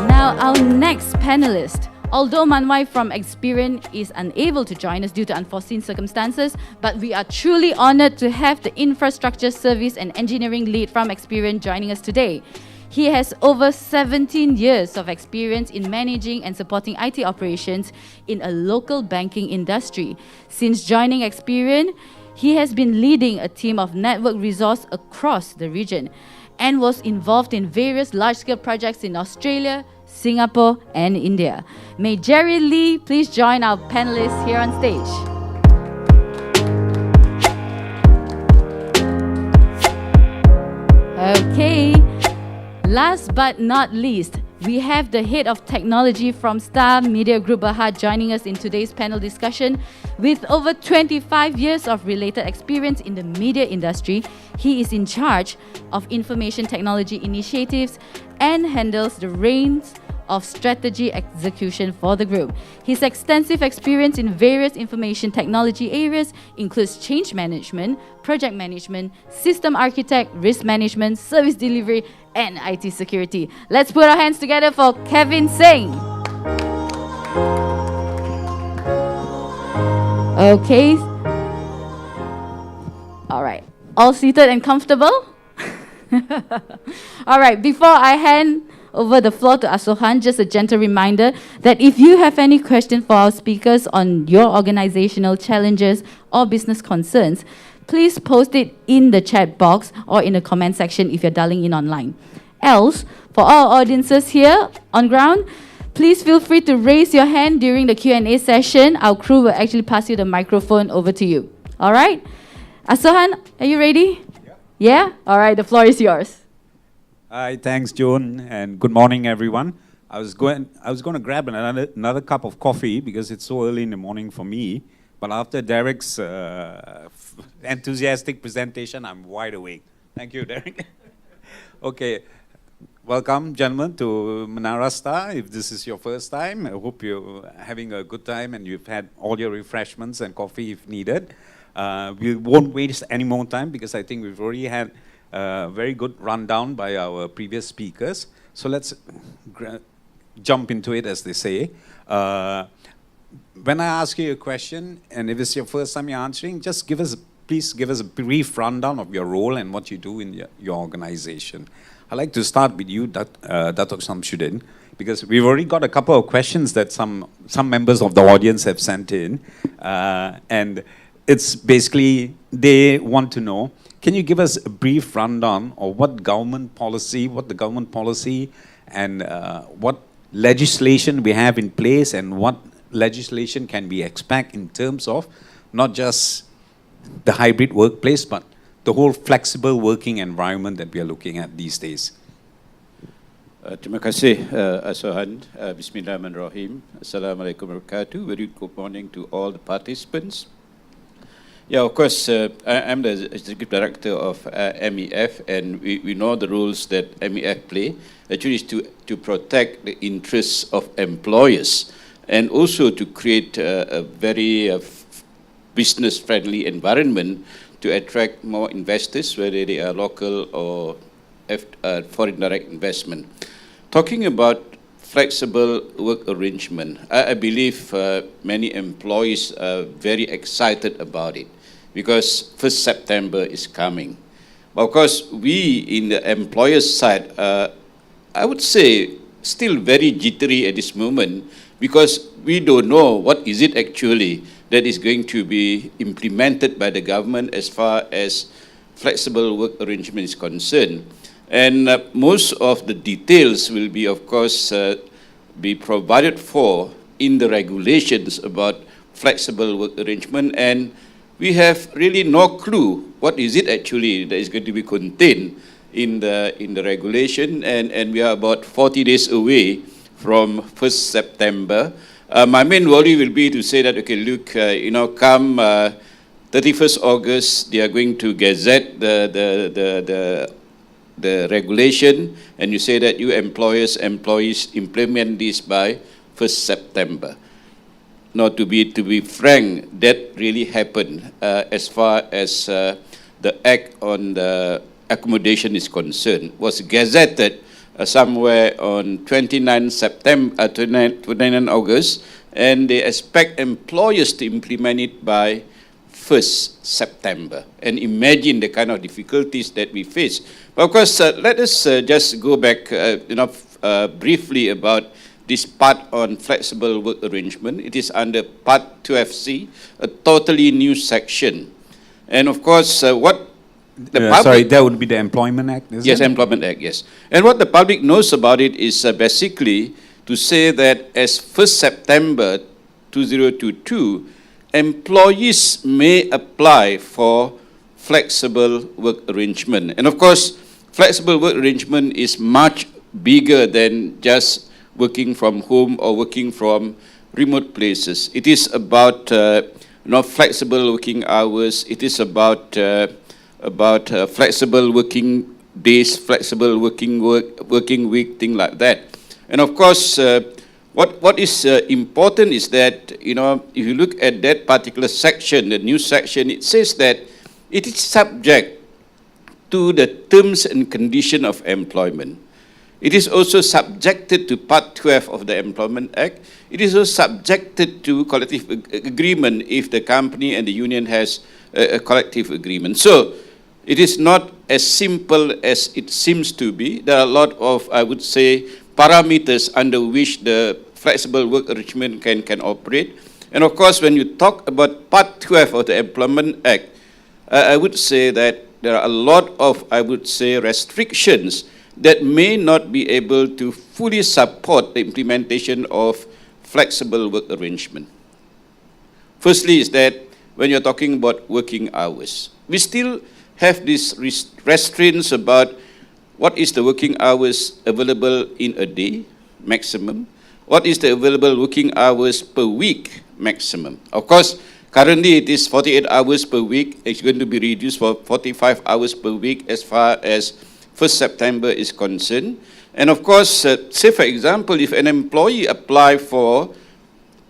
Now, our next panelist, although Manwai from Experian is unable to join us due to unforeseen circumstances, but we are truly honored to have the infrastructure service and engineering lead from Experian joining us today. He has over 17 years of experience in managing and supporting IT operations in a local banking industry. Since joining Experian, he has been leading a team of network resource across the region and was involved in various large-scale projects in Australia, Singapore, and India. May Jerry Lee please join our panelists here on stage. Last but not least, we have the head of technology from Star Media Group Berhad joining us in today's panel discussion. With over 25 years of related experience in the media industry, he is in charge of information technology initiatives and handles the reins of strategy execution for the group. His extensive experience in various information technology areas includes change management, project management, system architect, risk management, service delivery, and IT security. Let's put our hands together for Kevin Singh. Okay. All right. All seated and comfortable? All right. Before I hand over the floor to Asohan, just a gentle reminder that if you have any question for our speakers on your organizational challenges or business concerns, please post it in the chat box or in the comment section if you're dialing in online. Else, for all audiences here on ground, please feel free to raise your hand during the Q&A session. Our crew will actually pass you the microphone over to you. All right? Asohan, are you ready? Yeah? All right, the floor is yours. Hi, thanks, Joan, and good morning, everyone. I was going to grab another cup of coffee because it's so early in the morning for me. But after Derek's enthusiastic presentation, I'm wide awake. Thank you, Derek. Okay, welcome, gentlemen, to Menara Star. If this is your first time, I hope you're having a good time and you've had all your refreshments and coffee if needed. We won't waste any more time because I think we've already had very good rundown by our previous speakers. So let's jump into it, as they say. When I ask you a question, and if it's your first time you're answering, just please give us a brief rundown of your role and what you do in your organization. I'd like to start with you, Datuk Samsudin, because we've already got a couple of questions that some members of the audience have sent in. And it's basically, they want to know, can you give us a brief rundown of what the government policy and what legislation we have in place and what legislation can we expect in terms of not just the hybrid workplace, but the whole flexible working environment that we are looking at these days? Terima kasih, Asohan. Bismillahirrahmanirrahim. Assalamualaikum warahmatullahi wabarakatuh. Very good morning to all the participants. Yeah, of course, I'm the Executive Director of MEF, and we know the roles that MEF play. Actually, is to protect the interests of employers and also to create a very business-friendly environment to attract more investors, whether they are local or foreign direct investment. Talking about flexible work arrangement, I believe many employees are very excited about it, because 1st September is coming. But of course, we in the employer's side, I would say, still very jittery at this moment, because we don't know what is it actually that is going to be implemented by the government as far as flexible work arrangement is concerned. And most of the details will be, of course, be provided for in the regulations about flexible work arrangement, and we have really no clue what is it actually that is going to be contained in the regulation, and we are about 40 days away from 1st September. My main worry will be to say that, okay, look, come 31st August, they are going to gazette the regulation, and you say that you employees implement this by 1st September. Now, to be frank, that really happened as far as the Act on the Accommodation is concerned. Was gazetted somewhere on 29 August, and they expect employers to implement it by 1st September. And imagine the kind of difficulties that we face. But of course, let us just go back briefly about this part on flexible work arrangement. It is under Part 12C, a totally new section. And of course, what the public... Sorry, that would be the Employment Act, is it? Yes, Employment Act, yes. And what the public knows about it is basically to say that as 1st September 2022, employees may apply for flexible work arrangement. And of course, flexible work arrangement is much bigger than just working from home or working from remote places. It is about flexible working hours. It is about flexible working days, flexible working week, thing like that. And of course, what is important is that, if you look at that particular section, the new section, it says that it is subject to the terms and condition of employment. It is also subjected to Part 12 of the Employment Act. It is also subjected to collective agreement if the company and the union has a collective agreement. So it is not as simple as it seems to be. There are a lot of, I would say, parameters under which the flexible work arrangement can operate. And of course, when you talk about Part 12 of the Employment Act, I would say that there are a lot of, I would say, restrictions that may not be able to fully support the implementation of flexible work arrangement. Firstly is that when you're talking about working hours, we still have these restraints about what is the working hours available in a day, maximum, what is the available working hours per week, maximum. Of course, currently it is 48 hours per week. It's going to be reduced for 45 hours per week as far as 1st September is concerned. And of course, say for example, if an employee apply for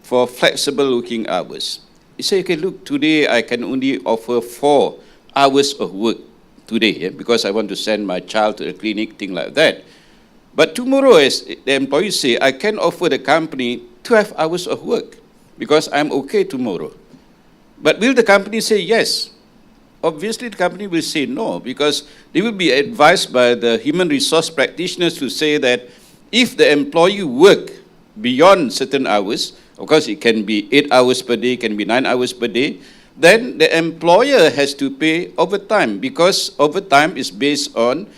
flexible working hours, you say, okay, look, today I can only offer 4 hours of work today, because I want to send my child to a clinic, thing like that. But tomorrow, as the employee say, I can offer the company 12 hours of work because I'm okay tomorrow. But will the company say yes? Obviously, the company will say no, because they will be advised by the human resource practitioners to say that if the employee work beyond certain hours, of course it can be 8 hours per day, can be 9 hours per day, then the employer has to pay overtime, because overtime is based on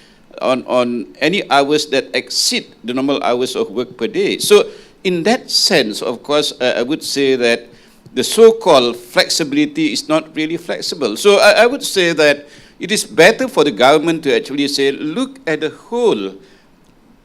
any hours that exceed the normal hours of work per day. So in that sense, of course, I would say that the so-called flexibility is not really flexible. So I would say that it is better for the government to actually say, look at the whole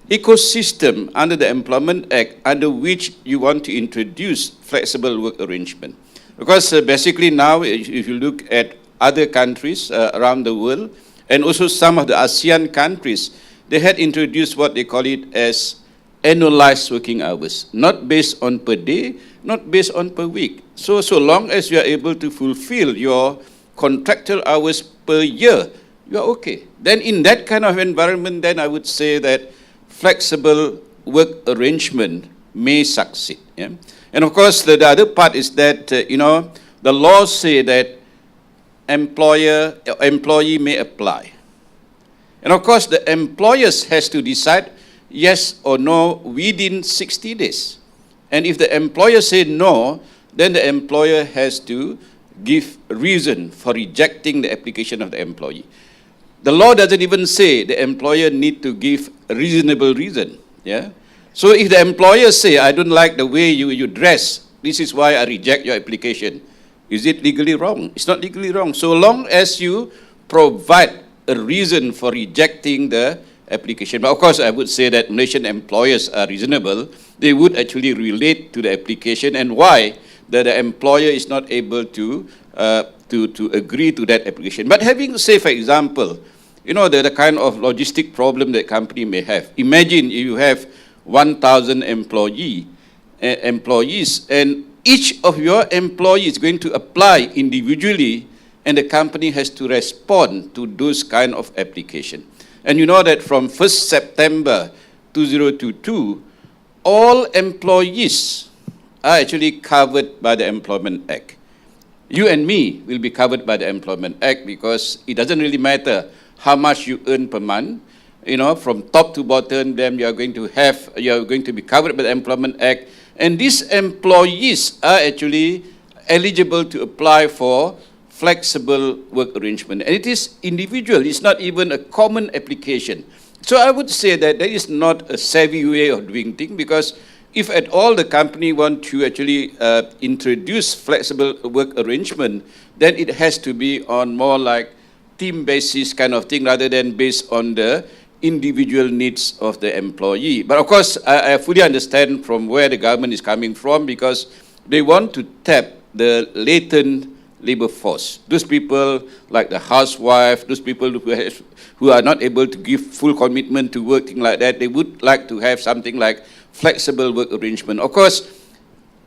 ecosystem under the Employment Act under which you want to introduce flexible work arrangement. Because basically now, if you look at other countries around the world, and also some of the ASEAN countries, they had introduced what they call it as annualized working hours, not based on per day, not based on per week. So long as you are able to fulfill your contractual hours per year, you are okay. Then in that kind of environment, then I would say that flexible work arrangement may succeed. Yeah? And of course, the other part is that, the laws say that employee may apply. And of course, the employers has to decide yes or no within 60 days. And if the employer say no, then the employer has to give a reason for rejecting the application of the employee. The law doesn't even say the employer need to give a reasonable reason. Yeah. So if the employer say, I don't like the way you dress, this is why I reject your application, is it legally wrong? It's not legally wrong. So long as you provide a reason for rejecting the application. But of course, I would say that Malaysian employers are reasonable. They would actually relate to the application and why the employer is not able to agree to that application. But having, say, for example, the kind of logistic problem that company may have. Imagine if you have 1,000 employees, and each of your employees is going to apply individually, and the company has to respond to those kind of application. And you know that from 1st September 2022, all employees are actually covered by the Employment Act. You and me will be covered by the Employment Act because it doesn't really matter how much you earn per month. From top to bottom, then you are going to be covered by the Employment Act. And these employees are actually eligible to apply for flexible work arrangement. And it is individual, it's not even a common application. So I would say that that is not a savvy way of doing things, because if at all the company want to actually introduce flexible work arrangement, then it has to be on more like team basis kind of thing rather than based on the individual needs of the employee. But of course, I fully understand from where the government is coming from, because they want to tap the latent labor force. Those people like the housewife, those people who are not able to give full commitment to work, things like that, they would like to have something like flexible work arrangement. Of course,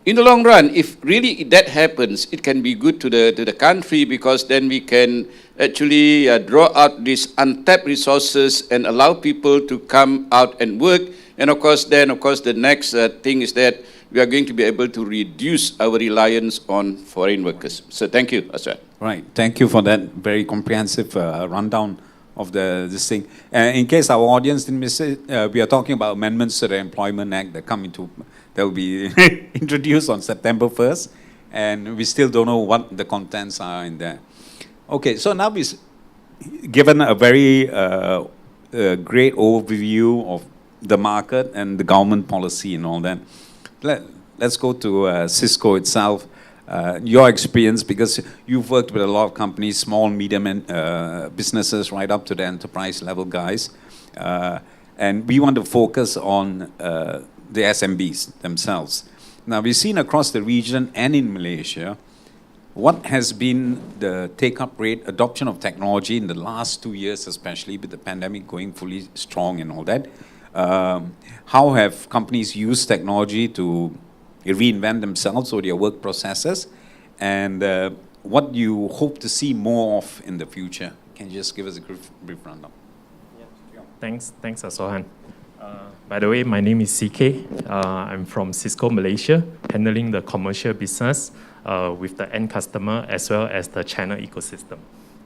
in the long run, if really that happens, it can be good to the country, because then we can actually draw out these untapped resources and allow people to come out and work. And of course, the next thing is that we are going to be able to reduce our reliance on foreign workers. So thank you, Aswad. Right. Thank you for that very comprehensive rundown of this thing. In case our audience didn't miss it, we are talking about amendments to the Employment Act that will be introduced on September 1st, and we still don't know what the contents are in there. Okay, so now we've given a very great overview of the market and the government policy and all that. Let's go to Cisco itself. Your experience, because you've worked with a lot of companies, small, medium, and businesses, right up to the enterprise level guys. And we want to focus on the SMBs themselves. Now, we've seen across the region and in Malaysia, what has been the take-up rate, adoption of technology in the last 2 years, especially with the pandemic going fully strong and all that. How have companies used technology to reinvent themselves or their work processes? And what do you hope to see more of in the future? Can you just give us a brief rundown? Thanks, Asohan. By the way, my name is CK. I'm from Cisco Malaysia, handling the commercial business with the end customer as well as the channel ecosystem.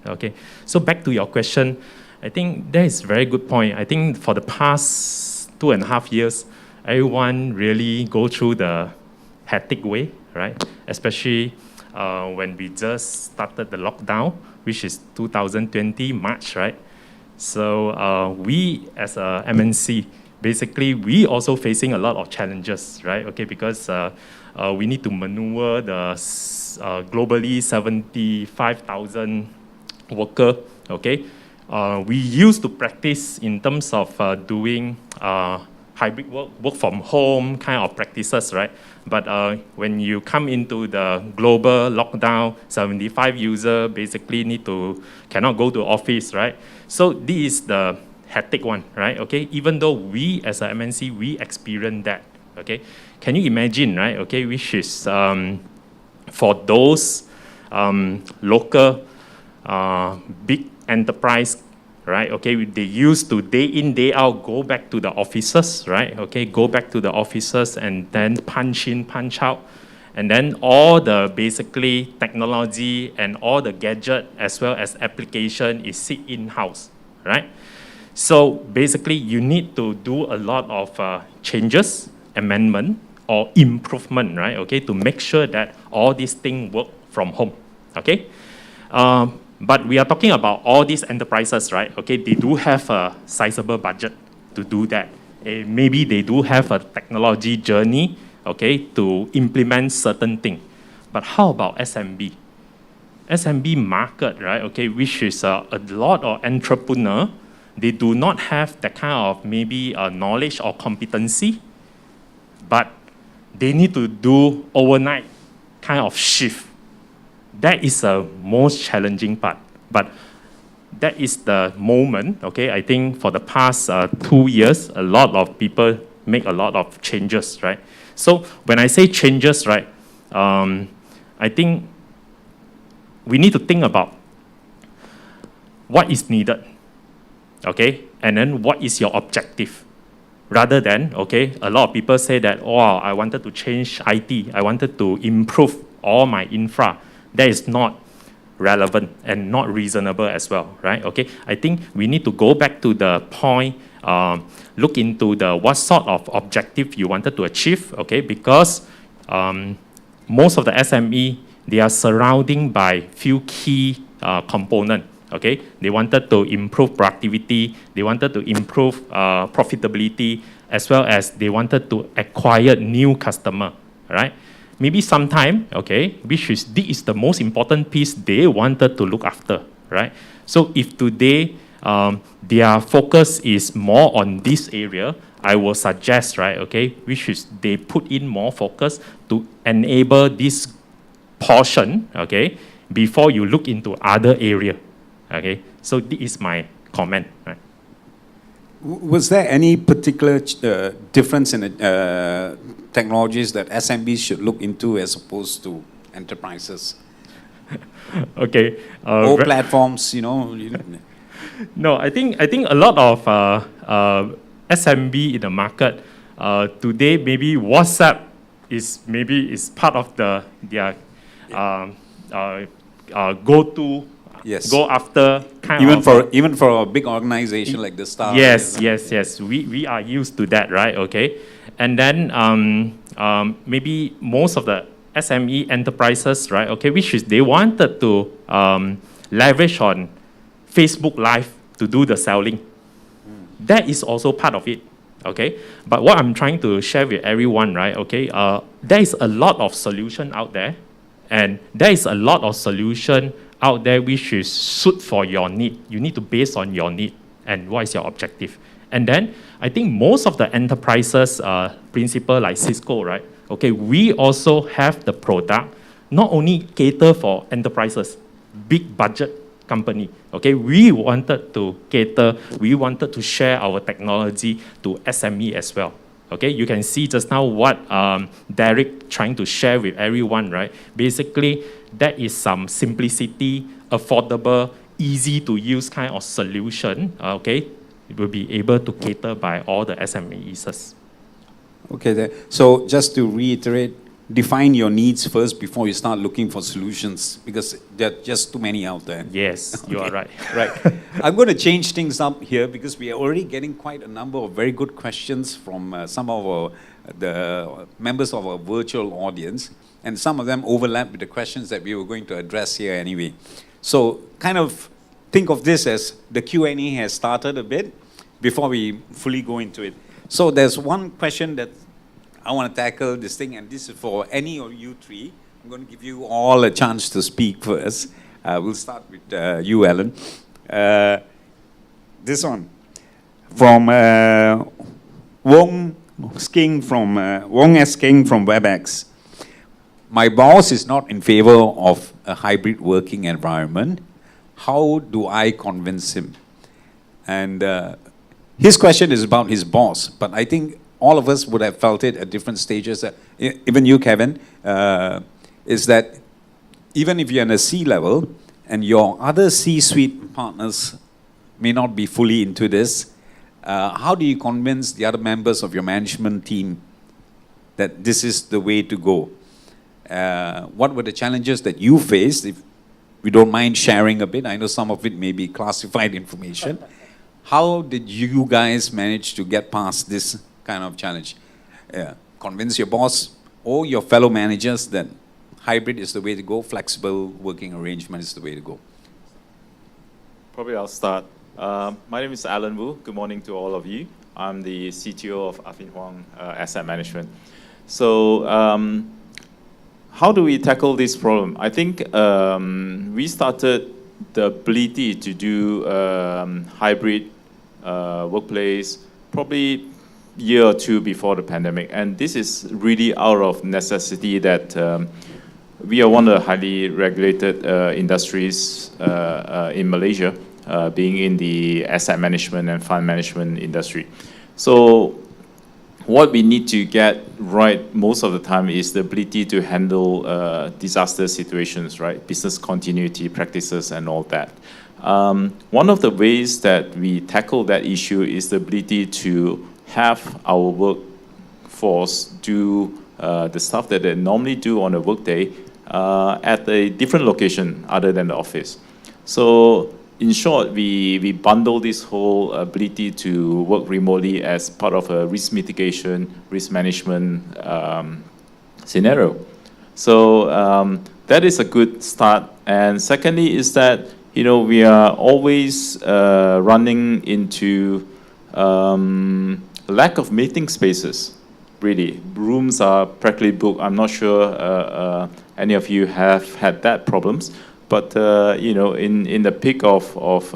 Okay, so back to your question, I think that is a very good point. I think for the past 2.5 years, everyone really go through the hectic way, right? Especially when we just started the lockdown, which is 2020 March, right? So we as a MNC, basically, we also facing a lot of challenges, right? Okay, because we need to maneuver the globally 75,000 worker, okay? We used to practice in terms of doing hybrid work from home kind of practices, right? But when you come into the global lockdown, 75 user basically cannot go to office, right? So this is the hectic one, right? Okay, even though we as a MNC, we experience that, okay? Can you imagine, right? Okay, which is for those local big enterprise, right? Okay, they used to day in, day out, go back to the offices, right? Okay, go back to the offices and then punch in, punch out. And then all the basically technology and all the gadget as well as application is sit in-house, right? So basically you need to do a lot of changes, amendment or improvement, right? Okay, to make sure that all these things work from home, okay? But we are talking about all these enterprises, right? Okay, they do have a sizable budget to do that. Maybe they do have a technology journey, okay, to implement certain things. But how about SMB? SMB market, right? Okay, which is a lot of entrepreneur. They do not have that kind of maybe knowledge or competency, but they need to do overnight kind of shift. That is the most challenging part. But that is the moment, okay? I think for the past 2 years, a lot of people make a lot of changes, right? So when I say changes, right, I think we need to think about what is needed, okay? And then what is your objective? Rather than, okay, a lot of people say that, oh, I wanted to change IT. I wanted to improve all my infra. That is not relevant and not reasonable as well, right? Okay, I think we need to go back to the point, look into the what sort of objective you wanted to achieve, okay? Because most of the SME, they are surrounding by few key components, okay? They wanted to improve productivity, they wanted to improve profitability, as well as they wanted to acquire new customer, right? Maybe sometime, okay, this is the most important piece they wanted to look after, right? So if today their focus is more on this area, I will suggest, right, okay, which is they put in more focus to enable this portion, okay, before you look into other area, okay. So this is my comment, right. Was there any particular difference in technologies that SMBs should look into as opposed to enterprises? Okay. Or platforms, No, I think a lot of SMB in the market today, maybe WhatsApp is part of their go-to, yes, go after kind even for a big organization like the Star. Yes. We are used to that, right? Okay, and then maybe most of the SME enterprises, right? Okay, which is they wanted to leverage on Facebook Live to do the selling. That is also part of it, okay? But what I'm trying to share with everyone, right, okay, there is a lot of solution out there, and there is a lot of solution out there which is suit for your need. You need to base on your need and what is your objective. And then I think most of the enterprises, principal like Cisco, right, okay, we also have the product, not only cater for enterprises, big budget company, okay, we wanted to cater, we wanted to share our technology to SME as well, okay. You can see just now what Derek trying to share with everyone, right. Basically, that is some simplicity, affordable, easy to use kind of solution, okay. It will be able to cater by all the SMEs. Okay, so just to reiterate, define your needs first before you start looking for solutions, because there are just too many out there. Yes, okay. You are right. Right. I'm going to change things up here because we are already getting quite a number of very good questions from some of the members of our virtual audience, and some of them overlap with the questions that we were going to address here anyway. So kind of think of this as the Q&A has started a bit before we fully go into it. So there's one question that I want to tackle this thing, and this is for any of you three. I'm going to give you all a chance to speak first. We'll start with you, Alan. This one from Wong S. King from WebEx. My boss is not in favor of a hybrid working environment. How do I convince him? And his question is about his boss, but I think all of us would have felt it at different stages, even you, Kevin, is that even if you're in a C-level and your other C-suite partners may not be fully into this, how do you convince the other members of your management team that this is the way to go? What were the challenges that you faced? If we don't mind sharing a bit, I know some of it may be classified information. How did you guys manage to get past this kind of challenge? Convince your boss or your fellow managers that hybrid is the way to go, flexible working arrangement is the way to go. Probably I'll start. My name is Alan Wu. Good morning to all of you. I'm the CTO of Affin Hwang Asset Management. So how do we tackle this problem? I think we started the ability to do hybrid workplace probably a year or two before the pandemic. And this is really out of necessity that we are one of the highly regulated industries in Malaysia, being in the asset management and fund management industry. So what we need to get right most of the time is the ability to handle disaster situations, right? Business continuity practices and all that. One of the ways that we tackle that issue is the ability to have our workforce do the stuff that they normally do on a workday at a different location other than the office. So in short, we bundle this whole ability to work remotely as part of a risk mitigation, risk management scenario. So that is a good start. And secondly is that, we are always running into lack of meeting spaces, really. Rooms are practically booked. I'm not sure any of you have had that problems. But in the peak of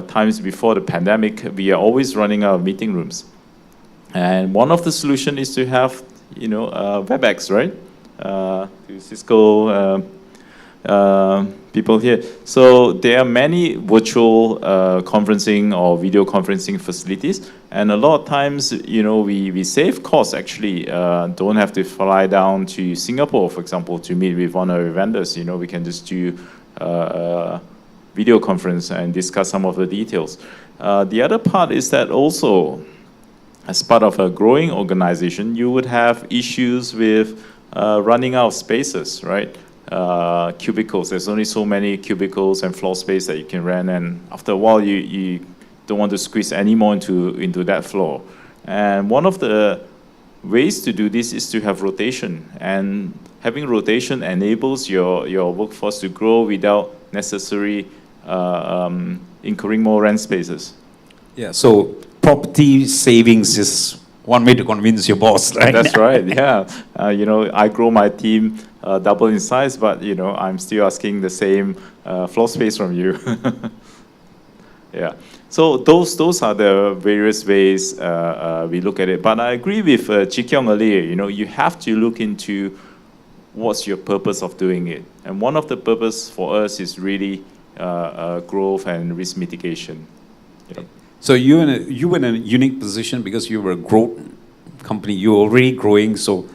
times before the pandemic, we are always running out of meeting rooms. And one of the solutions is to have, WebEx, right? To Cisco people here. So there are many virtual conferencing or video conferencing facilities. And a lot of times, we save costs actually. Don't have to fly down to Singapore, for example, to meet with one of our vendors. We can just do video conference and discuss some of the details. The other part is that also, as part of a growing organization, you would have issues with running out of spaces, right? Cubicles. There's only so many cubicles and floor space that you can rent, and after a while, you don't want to squeeze any more into that floor. And one of the ways to do this is to have rotation, and having rotation enables your workforce to grow without necessarily incurring more rent spaces. Yeah, so property savings is one way to convince your boss, right? That's right, yeah. I grow my team double in size, but I'm still asking the same floor space from you. Yeah. So those are the various ways we look at it. But I agree with Chi Kyong earlier. You have to look into what's your purpose of doing it. And one of the purpose for us is really growth and risk mitigation. Yeah. So you were in a unique position because you were a growth company. You were already growing. So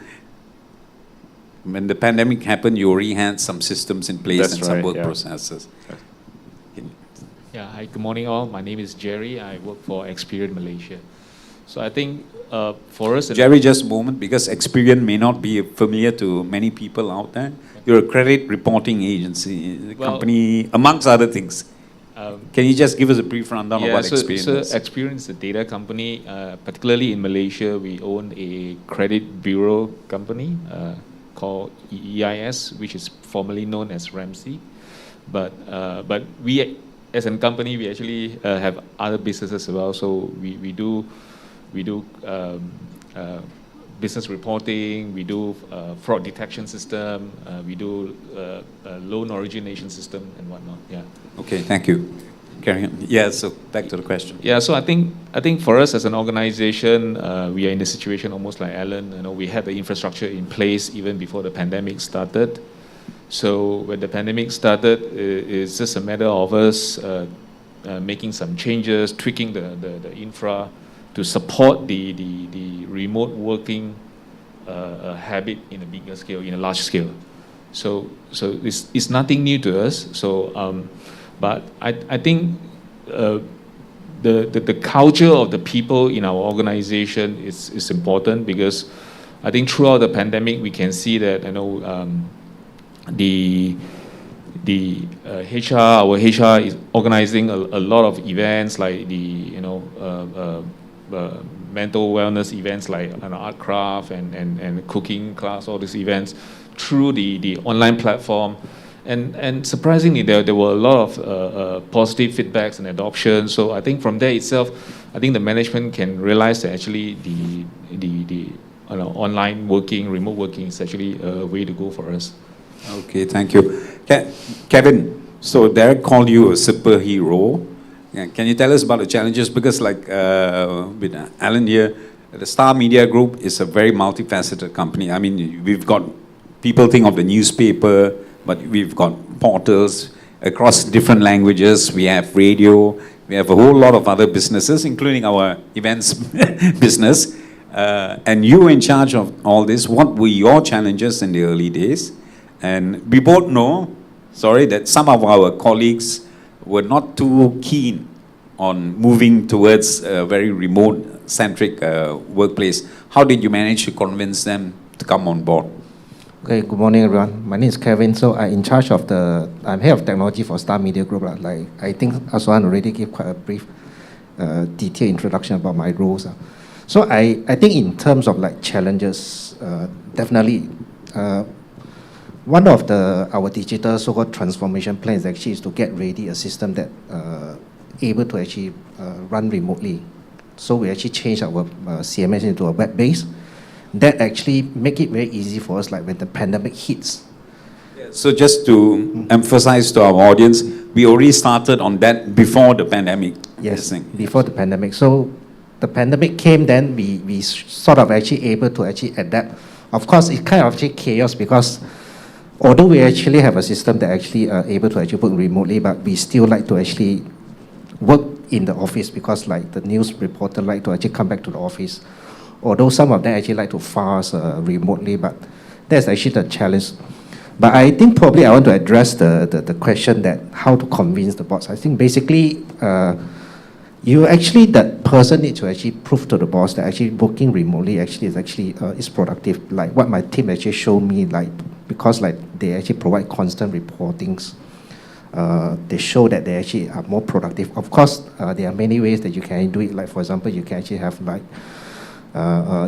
when the pandemic happened, you already had some systems in place. That's and some work processes. Yeah, hi, good morning all. My name is Jerry. I work for Experian Malaysia. So I think for us... Jerry, just a moment, because Experian may not be familiar to many people out there. You're a credit reporting agency, company, amongst other things. Can you just give us a brief rundown of what Experian is? So Experian is a data company. Particularly in Malaysia, we own a credit bureau company called EIS, which is formerly known as Ramsey. But we, as a company, we actually have other businesses as well. So we do business reporting, we do fraud detection system, we do loan origination system and whatnot. Yeah. Okay, thank you. Carry on. Yeah, so back to the question. Yeah, so I think for us as an organization, we are in a situation almost like Alan. We had the infrastructure in place even before the pandemic started. So when the pandemic started, it's just a matter of us making some changes, tweaking the infra to support the remote working habit in a bigger scale, in a large scale. So it's nothing new to us. So, but I think the culture of the people in our organization is important, because I think throughout the pandemic we can see that the HR, our HR is organizing a lot of events like the mental wellness events like an art craft and cooking class, all these events through the online platform. And surprisingly, there were a lot of positive feedbacks and adoption. So I think from there itself, I think the management can realize that actually the online working, remote working is actually a way to go for us. Okay, thank you. Kevin, so Derek called you a superhero. Can you tell us about the challenges? Because like with Alan here, the Star Media Group is a very multifaceted company. I mean, we've got, people think of the newspaper, but we've got portals across different languages. We have radio. We have a whole lot of other businesses, including our events business. And you were in charge of all this. What were your challenges in the early days? And we both know, that some of our colleagues were not too keen on moving towards a very remote-centric workplace. How did you manage to convince them to come on board? Okay, good morning, everyone. My name is Kevin. So I'm head of technology for Star Media Group. Like I think Aswan already gave quite a brief, detailed introduction about my roles. So I think in terms of like challenges, definitely. One of our digital so-called transformation plans actually is to get ready a system that able to actually run remotely. So we actually changed our CMS into a web-based. That actually make it very easy for us, like when the pandemic hits. Yeah, So just to emphasize to our audience, we already started on that before the pandemic. Yes, before the pandemic. So the pandemic came, then we sort of actually able to actually adapt. Of course, it's kind of actually chaos because although we actually have a system that actually are able to actually work remotely, but we still like to actually work in the office because like the news reporter like to actually come back to the office. Although some of them actually like to fast remotely, but that's actually the challenge. But I think probably I want to address the question that how to convince the boss. I think basically you actually, that person needs to actually prove to the boss that actually working remotely actually is productive. Like what my team actually showed me, like because like they actually provide constant reportings. They show that they actually are more productive. Of course, there are many ways that you can do it. Like for example, you can actually have like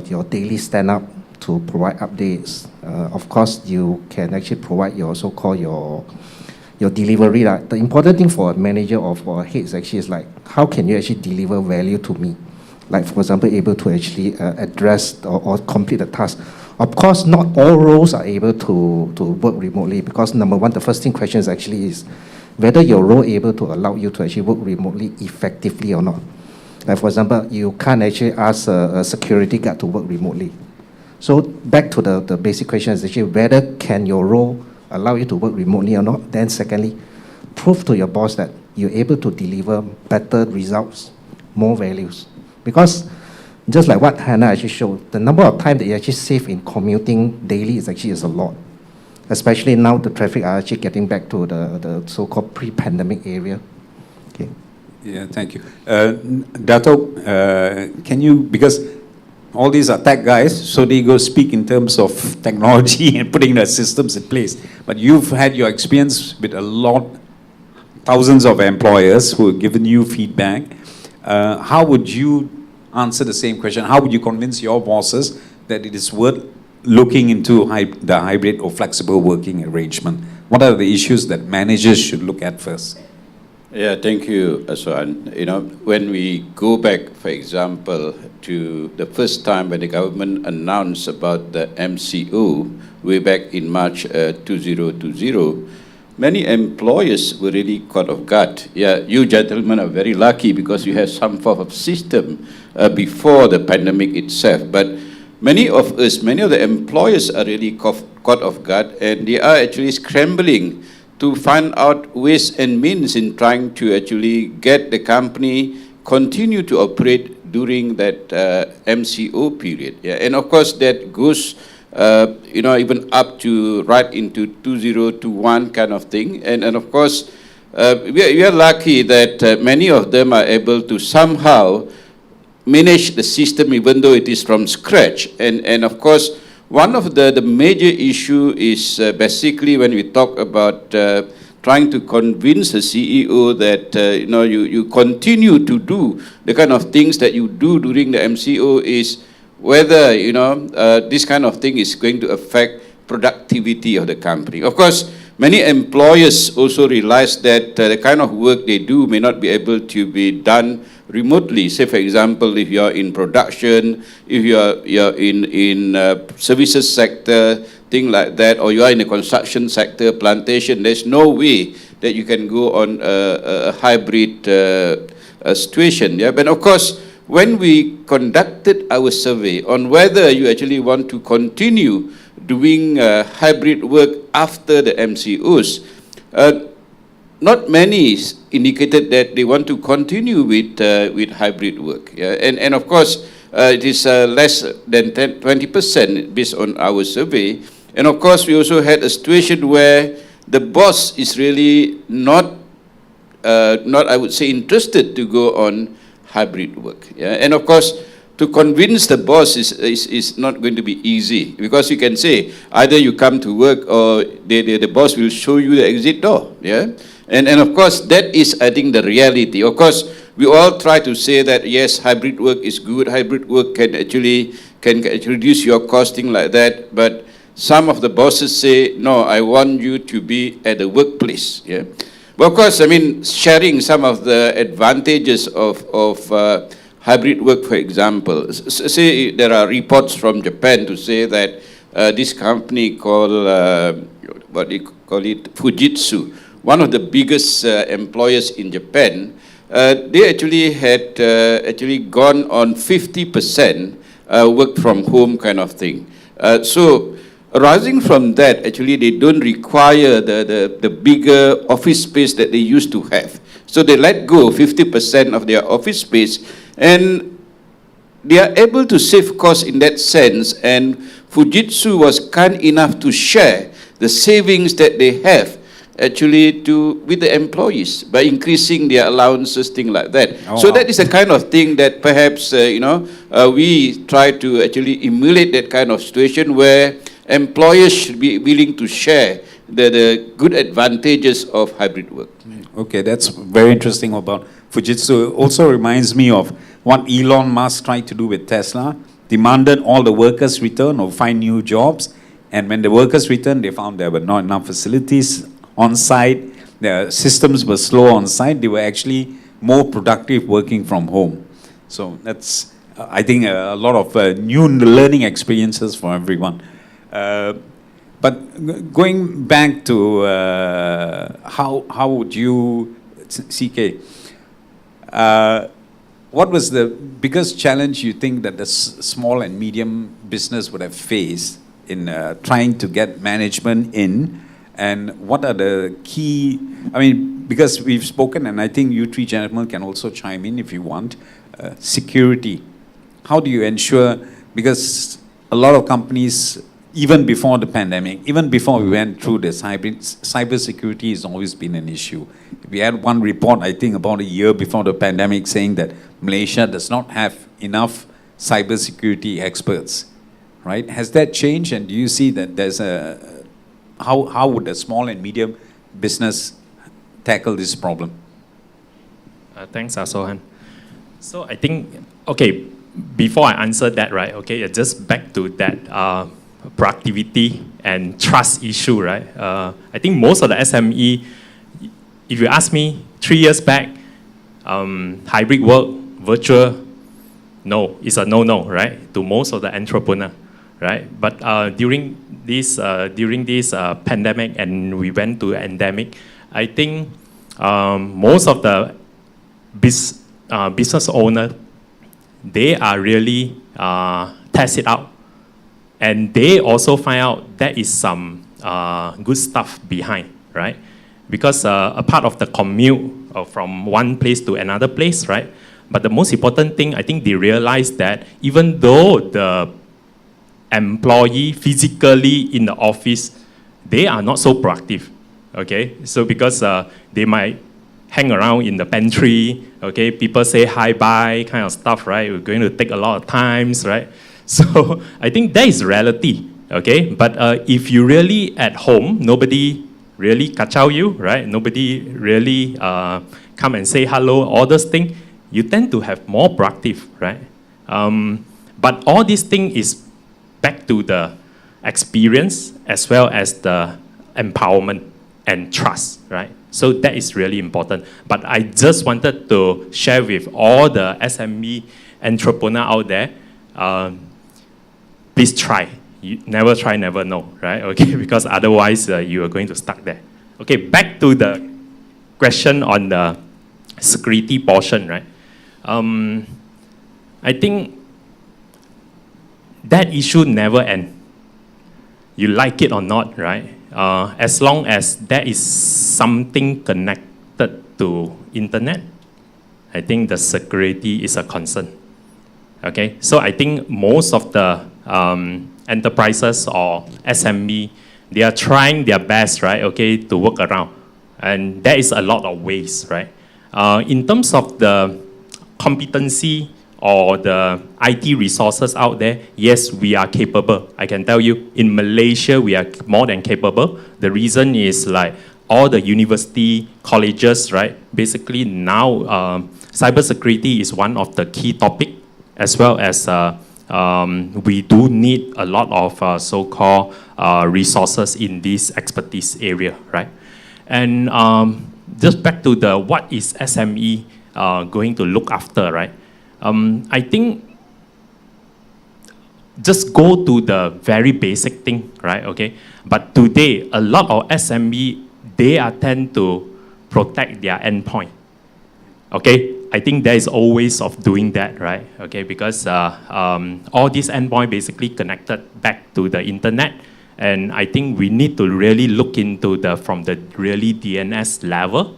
your daily stand-up to provide updates. Of course, you can actually provide your so-called your delivery. Like, the important thing for a manager or for a head actually is like, how can you actually deliver value to me? Like for example, able to actually address or complete the task. Of course, not all roles are able to work remotely because number one, the first thing question is actually is whether your role able to allow you to actually work remotely effectively or not. Like for example, you can't actually ask a security guard to work remotely. So back to the basic question is actually whether can your role allow you to work remotely or not. Then secondly, prove to your boss that you're able to deliver better results, more values. Because just like what Hannah actually showed, the number of time that you actually save in commuting daily is actually a lot. Especially now the traffic are actually getting back to the so-called pre-pandemic area. Okay. Yeah, thank you. Dato, can you, because all these are tech guys, so they go speak in terms of technology and putting the systems in place. But you've had your experience with a lot, thousands of employers who have given you feedback. How would you answer the same question? How would you convince your bosses that it is worth looking into the hybrid or flexible working arrangement? What are the issues that managers should look at first? Yeah, thank you, Aswan. You know, when we go back, for example, to the first time when the government announced about the MCO, way back in March 2020, many employers were really caught off guard. Yeah, you gentlemen are very lucky because you have some form of system before the pandemic itself. But many of us, many of the employers are really caught off guard, and they are actually scrambling to find out ways and means in trying to actually get the company continue to operate during that MCO period. Yeah, and of course that goes even up to right into 2021 kind of thing. And of course, we are lucky that many of them are able to somehow manage the system even though it is from scratch. And of course, one of the major issue is basically when we talk about trying to convince the CEO that you continue to do the kind of things that you do during the MCO is whether this kind of thing is going to affect productivity of the company. Of course, many employers also realize that the kind of work they do may not be able to be done remotely. Say, for example, if you're in production, if you're in services sector, thing like that, or you are in the construction sector, plantation, there's no way that you can go on a hybrid situation. Yeah? But of course, when we conducted our survey on whether you actually want to continue doing hybrid work after the MCOs, not many indicated that they want to continue with hybrid work. Yeah? And of course, it is less than 20% based on our survey. And of course, we also had a situation where the boss is really not I would say, interested to go on hybrid work. Yeah? And of course, to convince the boss is not going to be easy, because you can say either you come to work or the boss will show you the exit door. Yeah? And of course, that is, I think, the reality. Of course, we all try to say that, yes, hybrid work is good. Hybrid work can actually reduce your costing like that. But some of the bosses say, no, I want you to be at the workplace. Yeah? But of course, I mean, sharing some of the advantages of hybrid work, for example. Say there are reports from Japan to say that this company called, what they call it, Fujitsu, one of the biggest employers in Japan, they actually had actually gone on 50% work from home kind of thing. So arising from that, actually they don't require the bigger office space that they used to have. So they let go 50% of their office space, and they are able to save costs in that sense, and Fujitsu was kind enough to share the savings that they have actually with the employees by increasing their allowances, things like that. Oh, so wow. that is the kind of thing that perhaps, we try to actually emulate that kind of situation where employers should be willing to share the good advantages of hybrid work. Okay, that's very interesting about Fujitsu. It also reminds me of what Elon Musk tried to do with Tesla, demanded all the workers return or find new jobs. And when the workers returned, they found there were not enough facilities on site. The systems were slow on site. They were actually more productive working from home. So that's, I think, a lot of new learning experiences for everyone. But going back to how would you, CK, what was the biggest challenge you think that the small and medium business would have faced in trying to get management in? And what are the key, I mean, because we've spoken, and I think you three gentlemen can also chime in if you want, security. How do you ensure, because a lot of companies, even before the pandemic, even before we went through this cybersecurity has always been an issue. We had one report, I think, about a year before the pandemic saying that Malaysia does not have enough cybersecurity experts, right? Has that changed, and do you see that there's how would a small and medium business tackle this problem? Thanks, Sohan. So I think, okay, before I answer that, right, okay, just back to that productivity and trust issue, right? I think most of the SME, if you ask me 3 years back, hybrid work, virtual, no, it's a no-no, right? To most of the entrepreneur, right? But during this pandemic, and we went to endemic, I think most of the business owner, they are really test it out, and they also find out there is some good stuff behind, right? Because a part of the commute from one place to another place, right? But the most important thing, I think they realize that even though the employee physically in the office, they are not so proactive, okay? So because they might hang around in the pantry, okay? People say hi, bye, kind of stuff, right? We're going to take a lot of times, right? So I think that is reality, okay? But if you really at home, nobody really kacau you, right? Nobody really come and say hello, all those things, you tend to have more proactive, right? But all these things is back to the experience as well as the empowerment and trust, right? So that is really important. But I just wanted to share with all the SME entrepreneur out there, please try. You never try, never know, right? Okay, because otherwise you are going to stuck there. Okay, back to the question on the security portion, right? I think that issue never ends. You like it or not, right? As long as there is something connected to internet, I think the security is a concern. Okay, so I think most of the enterprises or SME, they are trying their best, right? Okay, to work around, and there is a lot of ways, right? In terms of the competency or the IT resources out there, yes, we are capable. I can tell you, in Malaysia, we are more than capable. The reason is like all the university, colleges, right? Basically now, cybersecurity is one of the key topic, as well as we do need a lot of so-called resources in this expertise area, right? And just back to the what is SME going to look after, right? I think just go to the very basic thing, right? Okay. But today, a lot of SMB, they are tend to protect their endpoint. Okay. I think there is always of doing that, right? Okay, because all these endpoint basically connected back to the internet, and I think we need to really look into from the really DNS level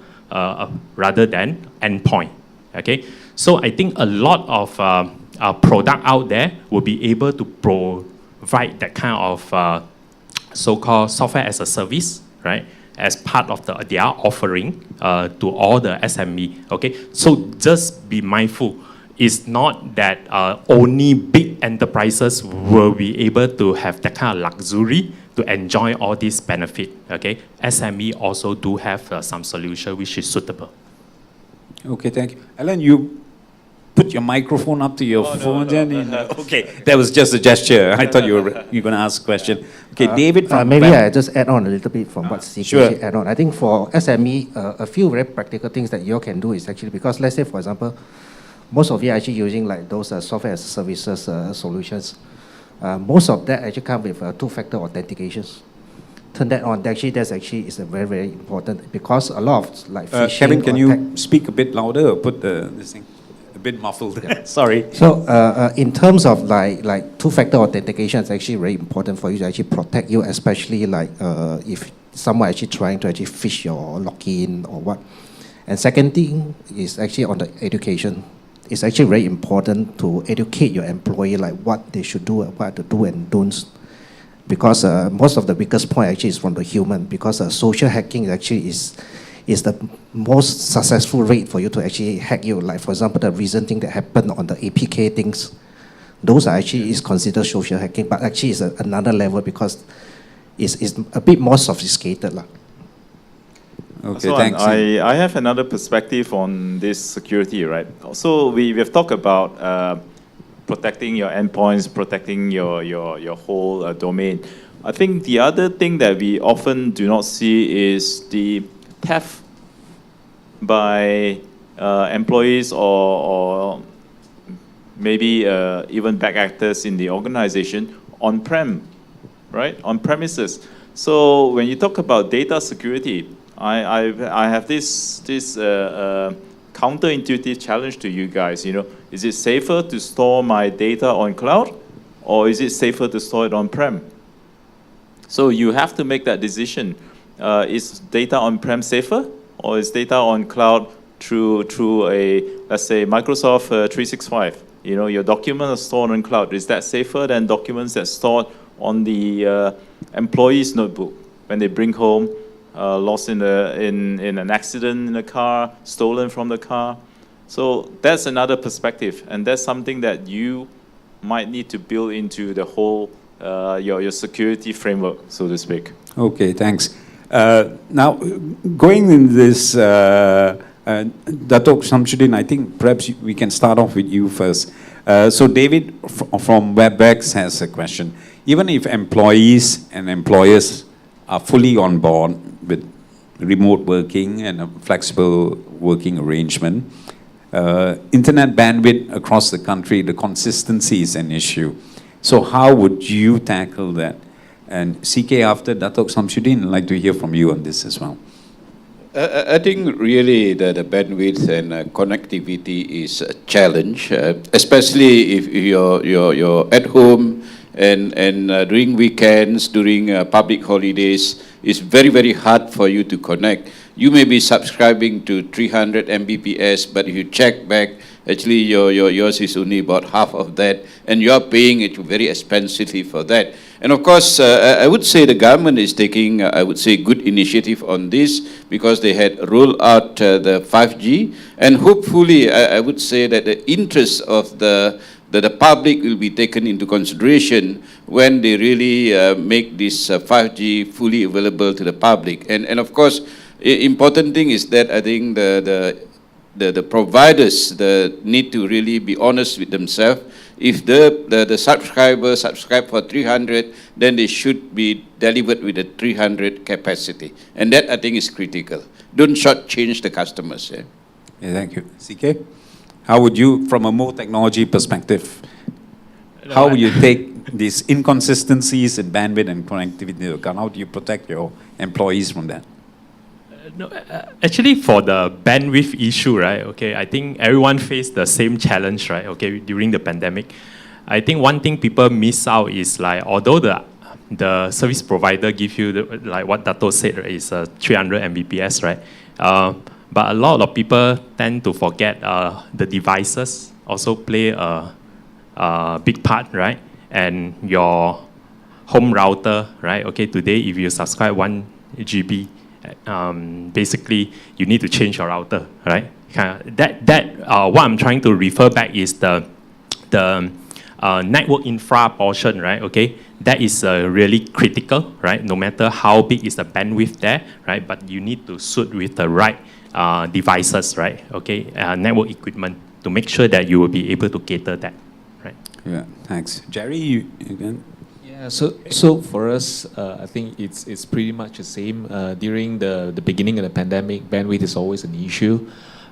rather than endpoint. Okay, so I think a lot of product out there will be able to provide that kind of so-called software as a service, right? As part of their offering to all the SME, okay? So just be mindful. It's not that only big enterprises will be able to have that kind of luxury to enjoy all this benefit, okay? SME also do have some solution which is suitable. Okay, thank you. Alan, you put your microphone up to your phone. Okay, that was just a gesture. I thought you were going to ask a question. Okay, David from maybe I just add on a little bit from what CK sure. add on. I think for SME, a few very practical things that you can do is actually, because let's say, for example, most of you are actually using like those software as services solutions. Most of that actually come with two-factor authentications. Turn that on. Actually, that's actually is a very, very important, because a lot of like phishing. Kevin, can you speak a bit louder or put this thing a bit muffled? Yeah. Sorry. So in terms of like two-factor authentication, it's actually very important for you to actually protect you, especially like if someone actually trying to actually phish your login or what. And second thing is actually on the education. It's actually very important to educate your employee like what they should do, what to do and don'ts. Because most of the biggest point actually is from the human, because social hacking actually is the most successful rate for you to actually hack you. Like for example, the recent thing that happened on the APK things, those are actually is considered social hacking, but actually it's another level because it's a bit more sophisticated. Okay, so thanks. I have another perspective on this security, right? So we've talked about protecting your endpoints, protecting your whole domain. I think the other thing that we often do not see is the theft by employees or maybe even bad actors in the organization on-prem, right? On premises. So when you talk about data security, I have this counterintuitive challenge to you guys. You know, is it safer to store my data on cloud, or is it safer to store it on-prem? So you have to make that decision. Is data on-prem safer, or is data on cloud through a, let's say, Microsoft 365? You know, your documents are stored on cloud. Is that safer than documents that's stored on the employee's notebook when they bring home, lost in an accident in the car, stolen from the car? So that's another perspective, and that's something that you might need to build into the whole your security framework, so to speak. Okay, thanks. Now, going in this, Dato' Shamsuddin, I think perhaps we can start off with you first. So David from WebEx has a question. Even if employees and employers are fully on board with remote working and a flexible working arrangement, internet bandwidth across the country, the consistency is an issue. So how would you tackle that? And CK, after Dato' Shamsuddin, I'd like to hear from you on this as well. I think really the bandwidth and connectivity is a challenge, especially if you're at home and during weekends, during public holidays. It's very, very hard for you to connect. You may be subscribing to 300 Mbps, but if you check back, actually yours is only about half of that, and you are paying it very expensively for that. And of course, I would say the government is taking, I would say, good initiative on this, because they had rolled out the 5G, and hopefully, I would say that the interest of the public will be taken into consideration when they really make this 5G fully available to the public. And of course, important thing is that I think the providers need to really be honest with themselves. If the subscriber subscribe for 300, then they should be delivered with a 300 capacity. And that, I think, is critical. Don't shortchange the customers. Yeah? Yeah, thank you. CK, how would you, from a more technology perspective, how would you take these inconsistencies in bandwidth and connectivity, how do you protect your employees from that? No, actually, for the bandwidth issue, right? Okay, I think everyone faced the same challenge, right? Okay, during the pandemic, I think one thing people miss out is like, although the service provider give you like what Dato said, right, is 300 Mbps, right? But a lot of people tend to forget the devices also play a big part, right? And your home router, right? Okay, today if you subscribe 1 GB, basically you need to change your router, right? What I'm trying to refer back is the network infra portion, right? Okay, that is really critical, right? No matter how big is the bandwidth there, right? But you need to suit with the right devices, right? Okay, network equipment to make sure that you will be able to cater that, right? Yeah, thanks. Jerry, you again? Yeah, so for us, I think it's pretty much the same. During the beginning of the pandemic, bandwidth is always an issue.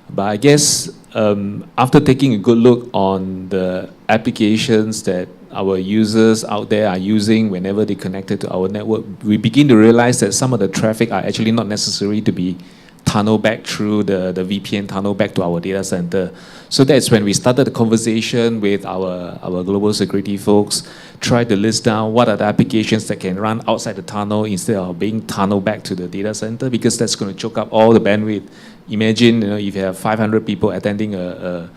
But I guess after taking a good look on the applications that our users out there are using whenever they connected to our network, we begin to realize that some of the traffic are actually not necessary to be tunnel back through the VPN tunnel back to our data center. So that's when we started the conversation with our global security folks, try to list down what are the applications that can run outside the tunnel instead of being tunneled back to the data center, because that's going to choke up all the bandwidth. Imagine, if you have 500 people attending a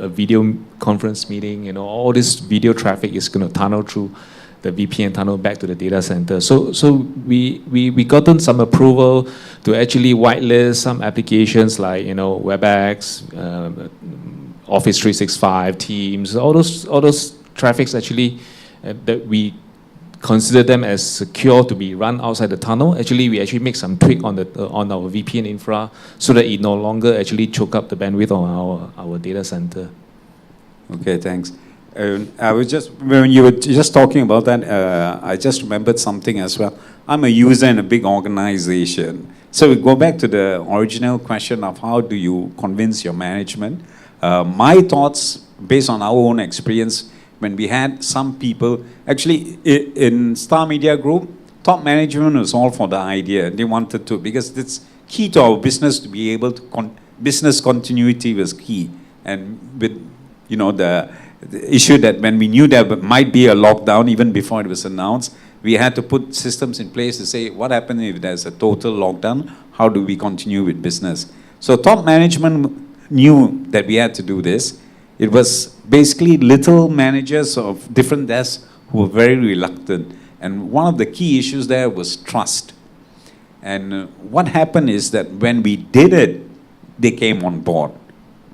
video conference meeting, all this video traffic is going to tunnel through the VPN tunnel back to the data center. So we gotten some approval to actually whitelist some applications like WebEx, Office 365, Teams, all those traffics actually that we consider them as secure to be run outside the tunnel. Actually, we actually make some tweak on our VPN infra so that it no longer actually choke up the bandwidth on our data center. Okay, thanks. I was just, when you were just talking about that, I just remembered something as well. I'm a user in a big organization. So we go back to the original question of how do you convince your management. My thoughts, based on our own experience, when we had some people, actually in Star Media Group, top management was all for the idea. They wanted to, because it's key to our business to be able to, business continuity was key. And with, the issue that when we knew there might be a lockdown, even before it was announced, we had to put systems in place to say, what happens if there's a total lockdown? How do we continue with business? So top management knew that we had to do this. It was basically little managers of different desks who were very reluctant. And one of the key issues there was trust. And what happened is that when we did it, they came on board.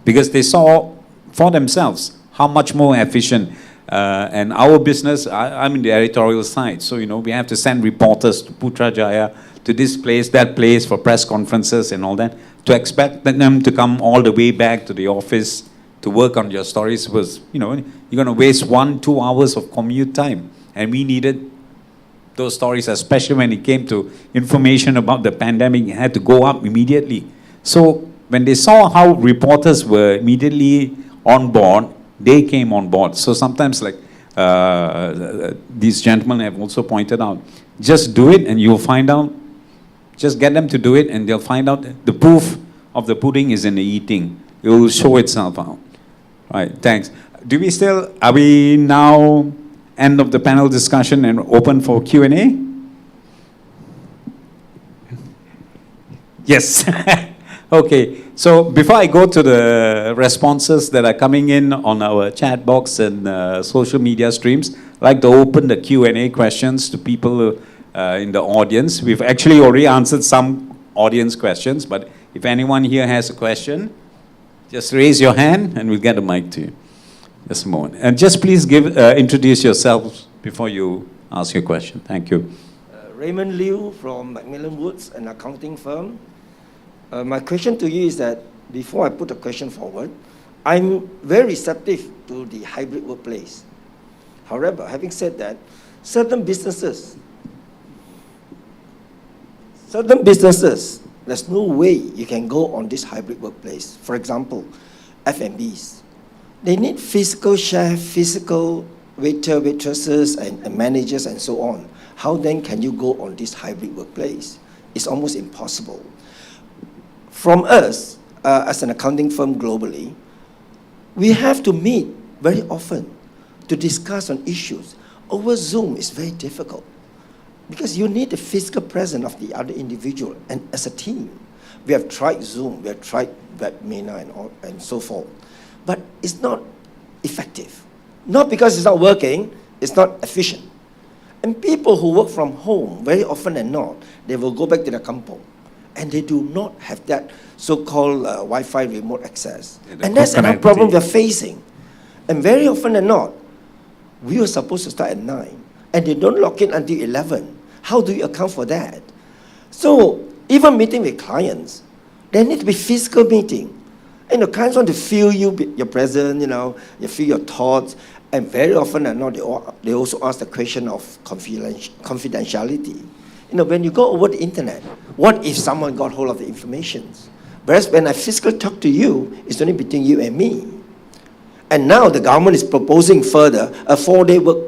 Because they saw for themselves how much more efficient. And our business, I'm in the editorial side. So, we have to send reporters to Putrajaya, to this place, that place for press conferences and all that. To expect them to come all the way back to the office to work on your stories was, you're going to waste 1-2 hours of commute time. And we needed those stories, especially when it came to information about the pandemic, it had to go up immediately. So when they saw how reporters were immediately on board, they came on board. So sometimes, like these gentlemen have also pointed out, just do it and you'll find out. Just get them to do it and they'll find out the proof of the pudding is in the eating. It will show itself out. Right, thanks. Are we now end of the panel discussion and open for Q&A? Yes. Okay, so before I go to the responses that are coming in on our chat box and social media streams, I'd like to open the Q&A questions to people in the audience. We've actually already answered some audience questions, but if anyone here has a question, just raise your hand and we'll get a mic to you. Just a moment. And just please introduce yourselves before you ask your question. Thank you. Raymond Liu from Macmillan Woods, an accounting firm. My question to you is that, before I put the question forward, I'm very receptive to the hybrid workplace. However, having said that, certain businesses, there's no way you can go on this hybrid workplace. For example, SMBs. They need physical waiter, waitresses, and managers, and so on. How then can you go on this hybrid workplace? It's almost impossible. From us, as an accounting firm globally, we have to meet very often to discuss on issues. Over Zoom is very difficult because you need the physical presence of the other individual, and as a team. We have tried Zoom, we have tried webinar and so forth, but it's not effective. Not because it's not working, it's not efficient. And people who work from home, very often and not, they will go back to the kampong, and they do not have that so-called Wi-Fi remote access. And that's another problem we're facing. And very often and not, we were supposed to start at 9, and they don't log in until 11. How do you account for that? So even meeting with clients, there need to be physical meeting. And the clients want to feel your presence, you feel your thoughts. And very often and not, they also ask the question of confidentiality. When you go over the internet, what if someone got hold of the information? Whereas when I physically talk to you, it's only between you and me. And now the government is proposing further a 4-day work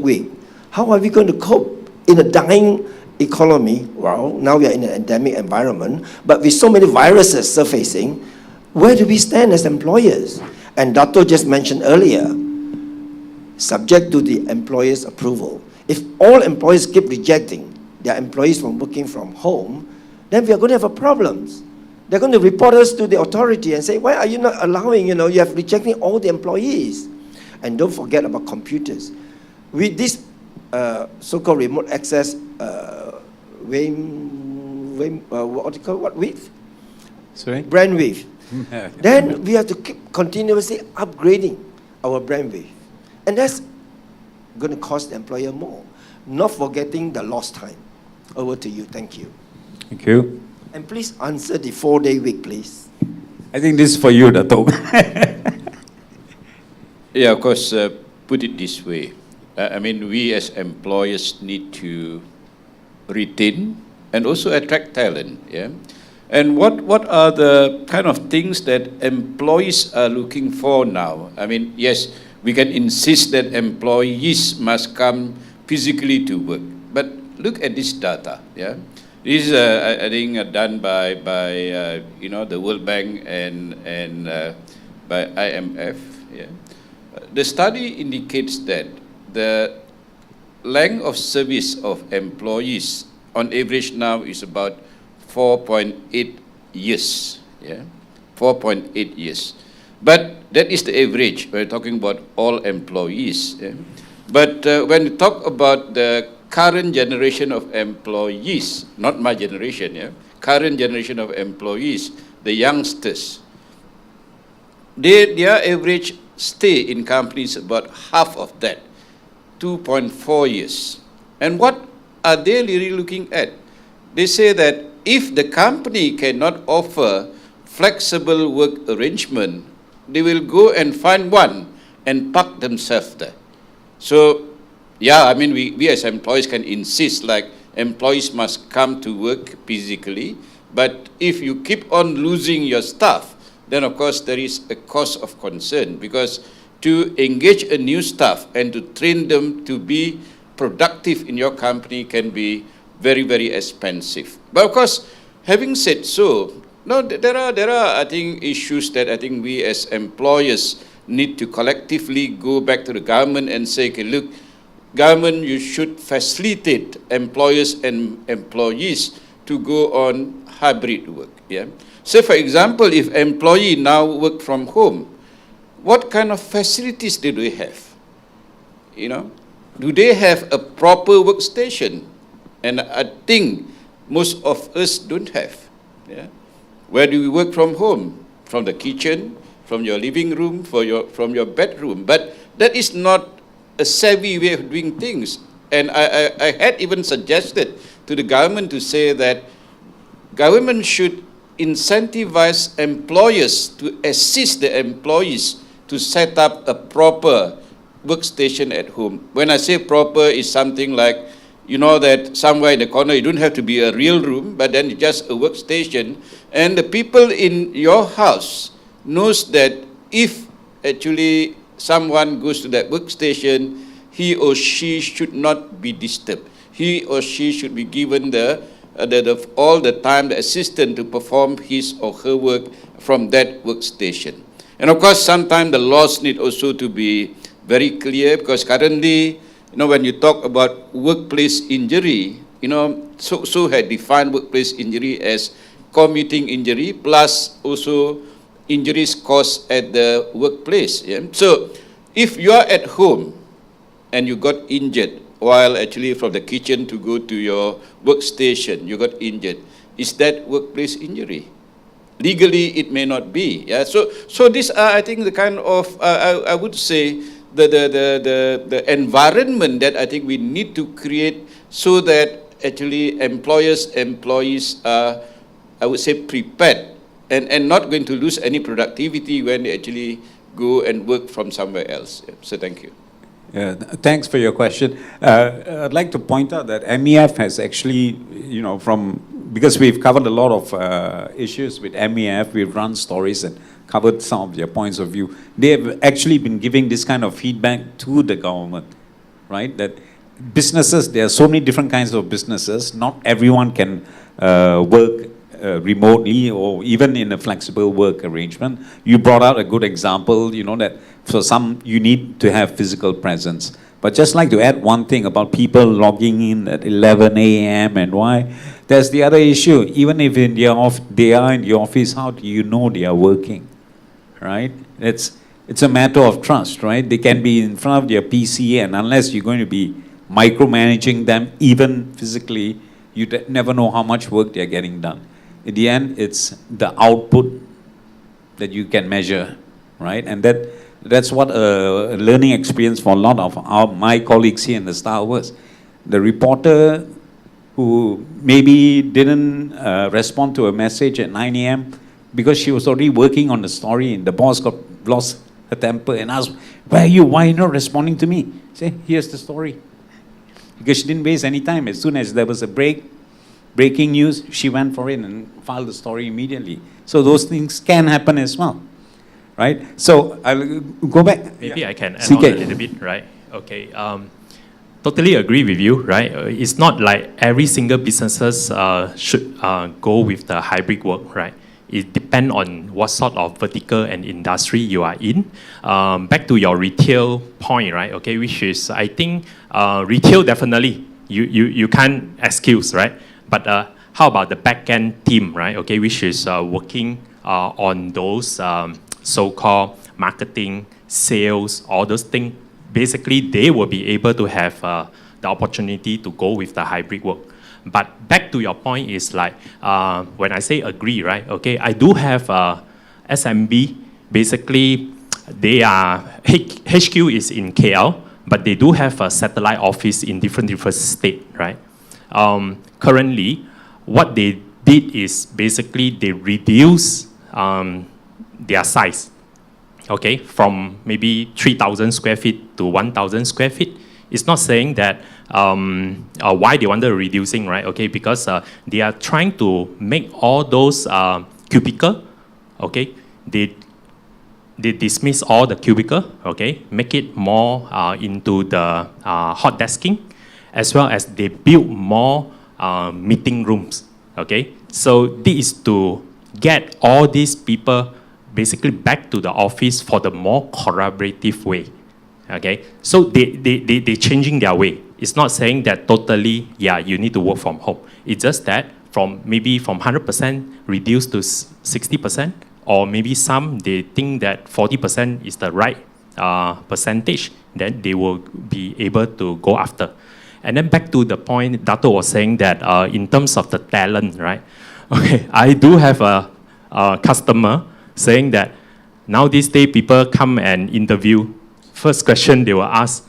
week. How are we going to cope in a dying economy? Well, now we are in an endemic environment, but with so many viruses surfacing, where do we stand as employers? And Dato just mentioned earlier, subject to the employer's approval. If all employers keep rejecting their employees from working from home, then we are going to have a problems. They're going to report us to the authority and say, why are you not allowing, you have rejecting all the employees? And don't forget about computers. With this so-called remote access, what width? Sorry? Bandwidth. Then we have to keep continuously upgrading our bandwidth. And that's going to cost the employer more. Not forgetting the lost time. Over to you. Thank you. Thank you. And please answer the 4-day week, please. I think this is for you, Dato'. Yeah, of course, put it this way. We as employers need to retain and also attract talent. Yeah. And what are the kind of things that employees are looking for now? Yes, we can insist that employees must come physically to work, but look at this data. Yeah, this is I think done by the World Bank and by IMF. Yeah, the study indicates that the length of service of employees on average now is about 4.8 years, yeah, 4.8 years. But that is the average. We're talking about all employees. Yeah? But when you talk about the current generation of employees, not my generation, yeah, current generation of employees, the youngsters, their average stay in companies about half of that, 2.4 years. And what are they really looking at? They say that if the company cannot offer flexible work arrangement, they will go and find one and park themselves there. So, yeah, we as employees can insist like employees must come to work physically, but if you keep on losing your staff, then of course there is a cause of concern, because to engage a new staff and to train them to be productive in your company can be very, very expensive. But of course, having said so, there are I think issues that I think we as employers need to collectively go back to the government and say, okay, look, government, you should facilitate employers and employees to go on hybrid work. Yeah. So, for example, if employee now work from home, what kind of facilities do they have? Do they have a proper workstation? And I think most of us don't have. Yeah? Where do we work from home? From the kitchen, from your living room, from your bedroom. But that is not a savvy way of doing things. And I had even suggested to the government to say that government should incentivize employers to assist the employees to set up a proper workstation at home. When I say proper, it's something like, that somewhere in the corner, you don't have to be a real room, but then just a workstation. And the people in your house knows that if actually someone goes to that workstation, he or she should not be disturbed. He or she should be given all the time, the assistant to perform his or her work from that workstation. And of course, sometimes the laws need also to be very clear, because currently, when you talk about workplace injury, so had defined workplace injury as commuting injury plus also injuries caused at the workplace. Yeah? So if you are at home and you got injured while actually from the kitchen to go to your workstation, you got injured, is that workplace injury? Legally, it may not be. Yeah. So these are, I think, the kind of I would say the environment that I think we need to create so that actually employees are, I would say, prepared and not going to lose any productivity when they actually go and work from somewhere else. Yeah. So thank you. Thanks for your question. I'd like to point out that MEF has actually, because we've covered a lot of issues with MEF, we've run stories and covered some of their points of view. They have actually been giving this kind of feedback to the government, right? That businesses, there are so many different kinds of businesses. Not everyone can work remotely or even in a flexible work arrangement. You brought out a good example, that for some you need to have physical presence. But just like to add one thing about people logging in at 11 a.m. and why, there's the other issue. Even if they are in the office, how do you know they are working, right? It's a matter of trust, right? They can be in front of their PC, and unless you're going to be micromanaging them, even physically, you never know how much work they're getting done. In the end, it's the output that you can measure, right? And that's what a learning experience for a lot of my colleagues here in the Star was. The reporter who maybe didn't respond to a message at 9 a.m. because she was already working on the story, and the boss lost her temper and asked, "Where are you? Why are you not responding to me?" Say, "Here's the story." Because she didn't waste any time. As soon as there was a breaking news, she went for it and filed the story immediately. So those things can happen as well, right? So I'll go back. Maybe I can add on a little bit, right? Okay. Totally agree with you, right? It's not like every single businesses should go with the hybrid work, right? It depends on what sort of vertical and industry you are in. Back to your retail point, right? Okay, which is, I think, retail definitely, you can't excuse, right? But how about the back-end team, right? Okay, which is working on those so-called marketing, sales, all those things. Basically, they will be able to have the opportunity to go with the hybrid work. But back to your point is like, when I say agree, right? Okay, I do have SMB. Basically, they are, HQ is in KL, but they do have a satellite office in different states, right? Currently, what they did is basically they reduce their size, okay, from maybe 3,000 square feet to 1,000 square feet. It's not saying that why they wanted reducing, right? Okay, because they are trying to make all those cubicle, okay, they dismiss all the cubicle, okay, make it more into the hot desking, as well as they build more meeting rooms, okay? So this is to get all these people basically back to the office for the more collaborative way, okay? So they changing their way. It's not saying that totally, yeah, you need to work from home. It's just that maybe from 100% reduced to 60%, or maybe some, they think that 40% is the right percentage, then they will be able to go after. And then back to the point Dato was saying that in terms of the talent, right? Okay, I do have a customer saying that now these days people come and interview. First question they will ask,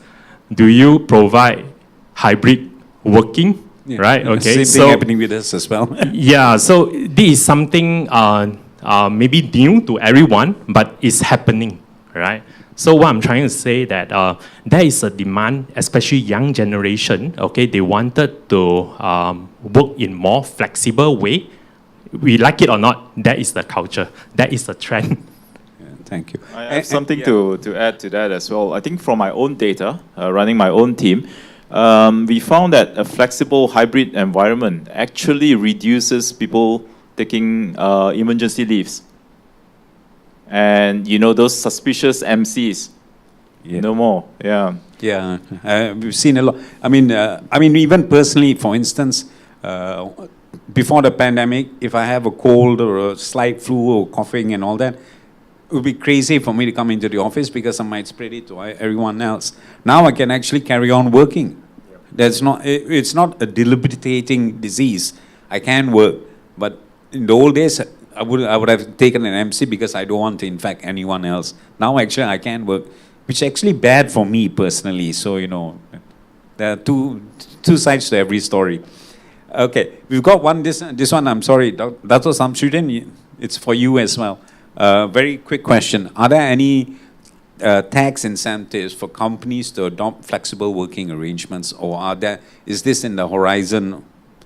do you provide hybrid working? Yeah, right? Okay. Same thing happening with us as well. Yeah, so this is something maybe new to everyone, but it's happening, right? So what I'm trying to say that there is a demand, especially young generation, okay, they wanted to work in more flexible way. We like it or not, that is the culture, that is the trend. Thank you. I have something to add to that as well. I think from my own data, running my own team, we found that a flexible hybrid environment actually reduces people taking emergency leaves. And those suspicious MCs, no more. Yeah. Yeah, we've seen a lot. I mean, even personally, for instance, before the pandemic, if I have a cold or a slight flu or coughing and all that, it would be crazy for me to come into the office because I might spread it to everyone else. Now I can actually carry on working. It's not a debilitating disease. I can work, but in the old days, I would have taken an MC because I don't want to infect anyone else. Now actually I can work, which is actually bad for me personally. So there are two sides to every story. Okay, we've got this one. I'm sorry, Dato Samsudin, it's for you as well. Very quick question: are there any tax incentives for companies to adopt flexible working arrangements, or is this in the horizon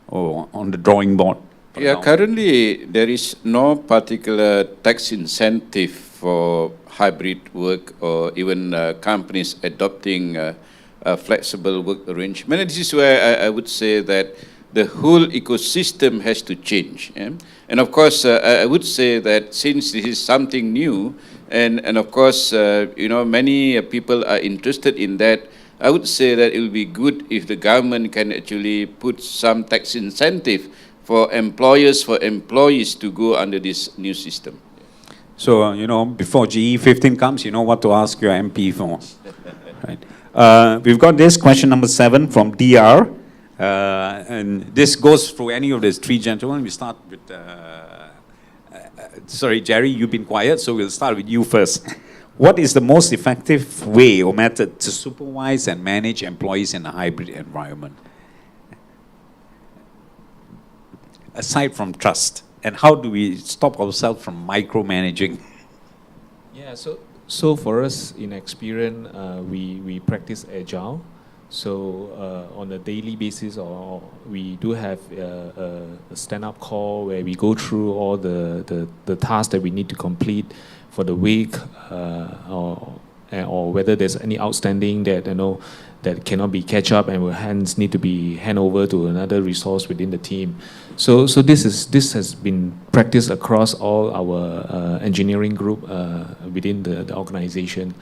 or on the drawing board? Yeah, currently there is no particular tax incentive for hybrid work or even companies adopting a flexible work arrangement. And this is where I would say that the whole ecosystem has to change. Yeah? And of course, I would say that since this is something new, and of course, many people are interested in that, I would say that it will be good if the government can actually put some tax incentive for employers, for employees to go under this new system. So, before GE15 comes, you know what to ask your MP for. Right. We've got this question number 7 from DR. And this goes through any of these 3 gentlemen. We start with, sorry, Jerry, you've been quiet, so we'll start with you first. What is the most effective way or method to supervise and manage employees in a hybrid environment? Aside from trust, and how do we stop ourselves from micromanaging? Yeah, so for us in Experian, we practice Agile. So on a daily basis, or we do have a stand-up call where we go through all the tasks that we need to complete for the week, or whether there's any outstanding that that cannot be catch up and will hence need to be hand over to another resource within the team. So this has been practiced across all our engineering group within the organization.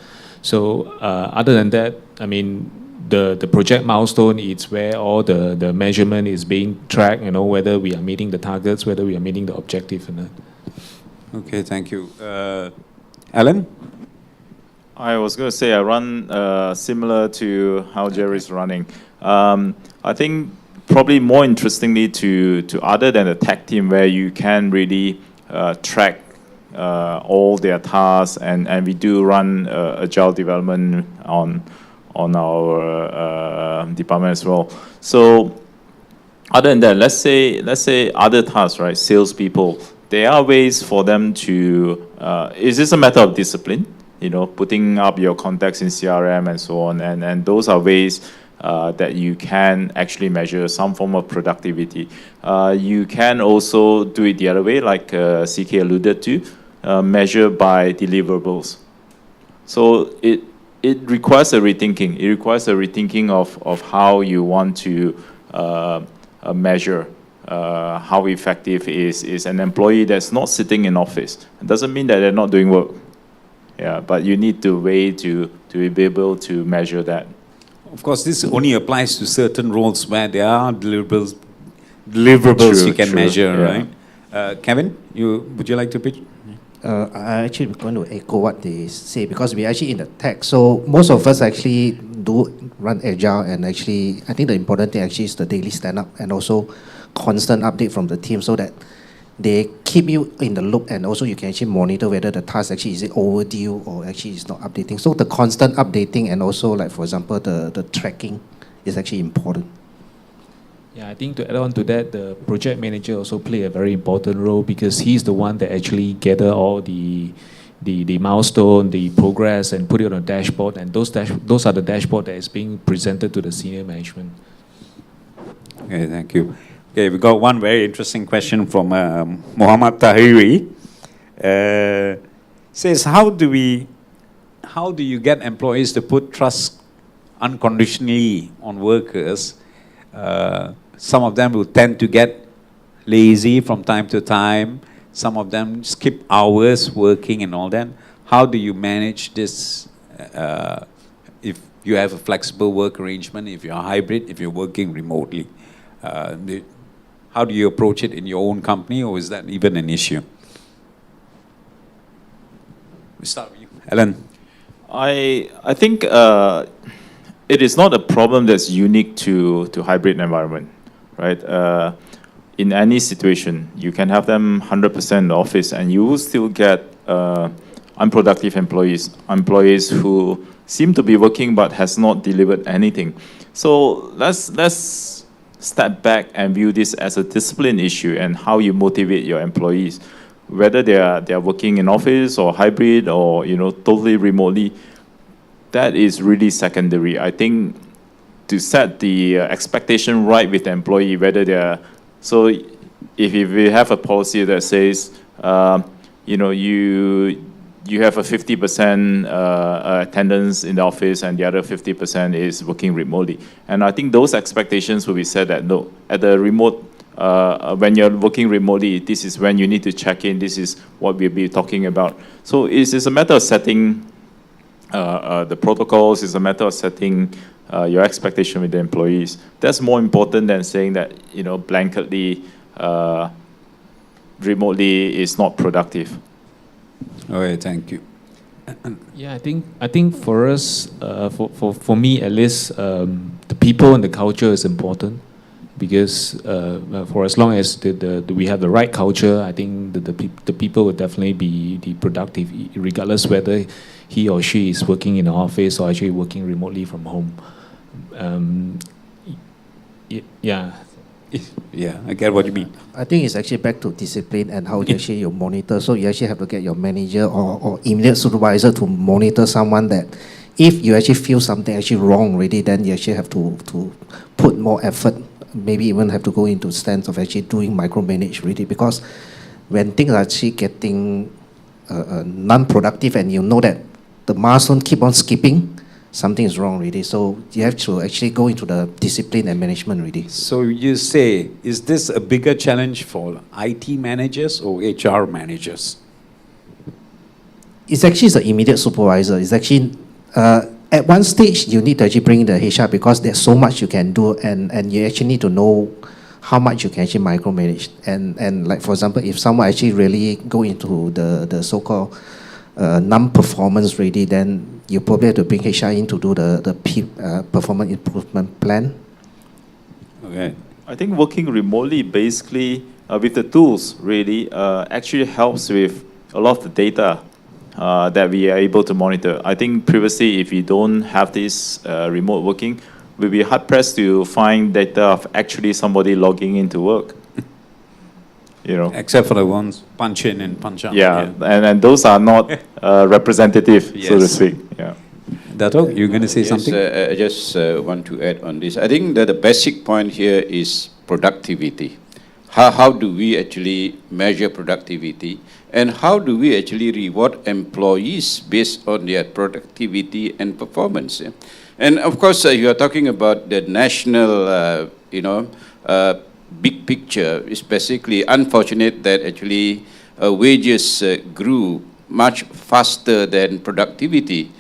So other than that, I mean, the project milestone is where all the measurement is being tracked, whether we are meeting the targets, whether we are meeting the objective or not. Okay, thank you. Alan? I was going to say I run similar to how Jerry's running. I think probably more interestingly to other than the tech team where you can really track all their tasks, and we do run agile development on our department as well. So other than that, let's say other tasks, right? Salespeople, there are ways for them to. Is this a matter of discipline? Putting up your contacts in CRM and so on, and those are ways that you can actually measure some form of productivity. You can also do it the other way, like CK alluded to, measure by deliverables. So it requires a rethinking. It requires a rethinking of how you want to measure how effective is an employee that's not sitting in office. It doesn't mean that they're not doing work. Yeah, but you need to way to be able to measure that. Of course, this only applies to certain roles where there are deliverables you can measure, yeah. Right? Kevin, would you like to pitch? I actually going to echo what they say, because we're actually in the tech. So most of us actually do run Agile, and actually I think the important thing actually is the daily stand-up and also constant update from the team, so that they keep you in the loop, and also you can actually monitor whether the task actually is it overdue or actually is not updating. So the constant updating and also, like for example, the tracking is actually important. Yeah, I think to add on to that, the project manager also play a very important role, because he's the one that actually gather all the milestone, the progress, and put it on a dashboard, and those are the dashboard that is being presented to the senior management. Okay, thank you. Okay, we got one very interesting question from Muhammad Tahiri. says, how do you get employees to put trust unconditionally on workers? Some of them will tend to get lazy from time to time. Some of them skip hours working and all that. How do you manage this if you have a flexible work arrangement, if you're hybrid, if you're working remotely? How do you approach it in your own company, or is that even an issue? We start with you, Alan. I think it is not a problem that's unique to hybrid environment, right? In any situation, you can have them 100% in the office, and you will still get unproductive employees who seem to be working but has not delivered anything. So let's step back and view this as a discipline issue and how you motivate your employees, whether they are working in office or hybrid or totally remotely. That is really secondary. I think to set the expectation right with the employee, whether they are so if we have a policy that says you have a 50% attendance in the office and the other 50% is working remotely. And I think those expectations will be set at the remote, when you're working remotely, this is when you need to check in, this is what we'll be talking about. So it's a matter of setting the protocols, it's a matter of setting your expectation with the employees. That's more important than saying that, blanketly, remotely is not productive. Okay, thank you. Yeah, I think for us, for me at least, the people and the culture is important, because for as long as we have the right culture, I think the people will definitely be productive, regardless whether he or she is working in the office or actually working remotely from home. Yeah. Yeah, I get what you mean. I think it's actually back to discipline and how actually you monitor. So you actually have to get your manager or immediate supervisor to monitor someone that if you actually feel something actually wrong already, then you actually have to put more effort, maybe even have to go into stance of actually doing micromanage really, because when things are actually getting non-productive and you know that the milestone keep on skipping, something is wrong really. So you have to actually go into the discipline and management really. So you say, is this a bigger challenge for IT managers or HR managers? It's actually the immediate supervisor. It's actually, at one stage, you need to actually bring in the HR because there's so much you can do, and you actually need to know how much you can actually micromanage. And like, for example, if someone actually really go into the so-called non-performance ready, then you probably have to bring HR in to do the performance improvement plan. Okay. I think working remotely, basically, with the tools, really, actually helps with a lot of the data that we are able to monitor. I think previously, if you don't have this remote working, we'll be hard-pressed to find data of actually somebody logging into work. Except for the ones punch in and punch out. Yeah. And those are not representative, Yes. so to speak. Yeah. Dato, you're going to say Yes, something? I just want to add on this. I think that the basic point here is productivity. How do we actually measure productivity, and how do we actually reward employees based on their productivity and performance? And of course, you are talking about the national, big picture. Is basically unfortunate that actually wages grew much faster than productivity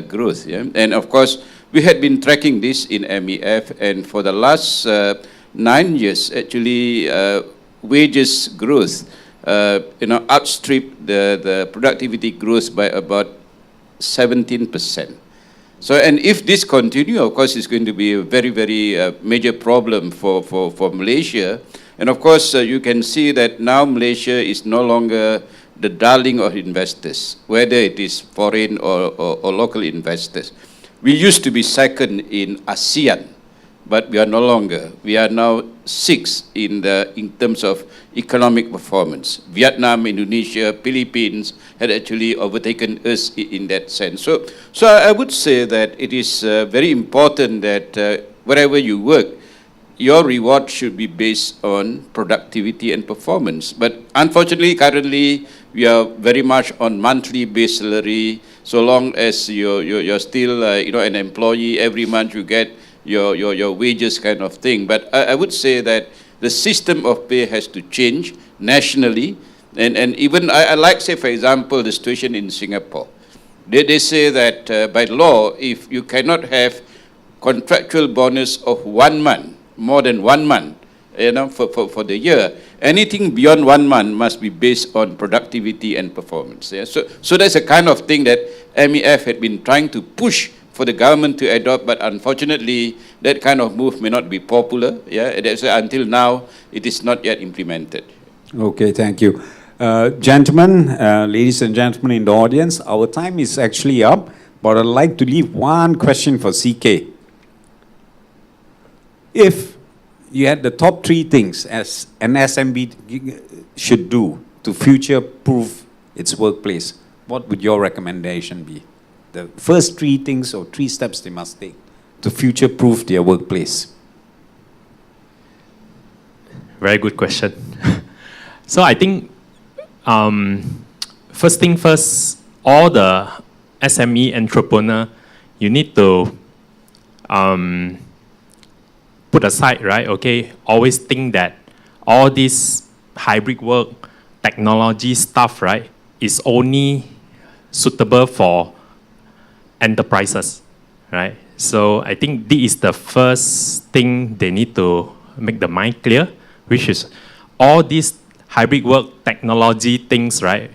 growth. Yeah? And of course, we had been tracking this in MEF, and for the last 9 years, actually, wages growth, outstripped the productivity growth by about 17%. So, and if this continue, of course, it's going to be a very, very major problem for Malaysia. And of course, you can see that now Malaysia is no longer the darling of investors, whether it is foreign or local investors. We used to be second in ASEAN, but we are no longer. We are now 6th in terms of economic performance. Vietnam, Indonesia, Philippines had actually overtaken us in that sense. So I would say that it is very important that wherever you work, your reward should be based on productivity and performance. But unfortunately, currently, we are very much on monthly base salary. So long as you're still an employee, every month you get your wages kind of thing. But I would say that the system of pay has to change nationally. And even, I like, say, for example, the situation in Singapore. They say that by law, if you cannot have contractual bonus of 1 month, more than 1 month, for the year, anything beyond 1 month must be based on productivity and performance. Yeah? So that's a kind of thing that MEF had been trying to push for the government to adopt, but unfortunately, that kind of move may not be popular. Yeah, that's why until now, it is not yet implemented. Okay, thank you. Gentlemen, ladies and gentlemen in the audience, our time is actually up, but I'd like to leave one question for CK. If you had the top 3 things as an SMB should do to future-proof its workplace, what would your recommendation be? The first 3 things or 3 steps they must take to future-proof their workplace. Very good question. So I think, first thing first, all the SME entrepreneur, you need to put aside, right? Okay, always think that all this hybrid work, technology stuff, right, is only suitable for enterprises, right? So I think this is the first thing they need to make the mind clear, which is all these hybrid work technology things, right,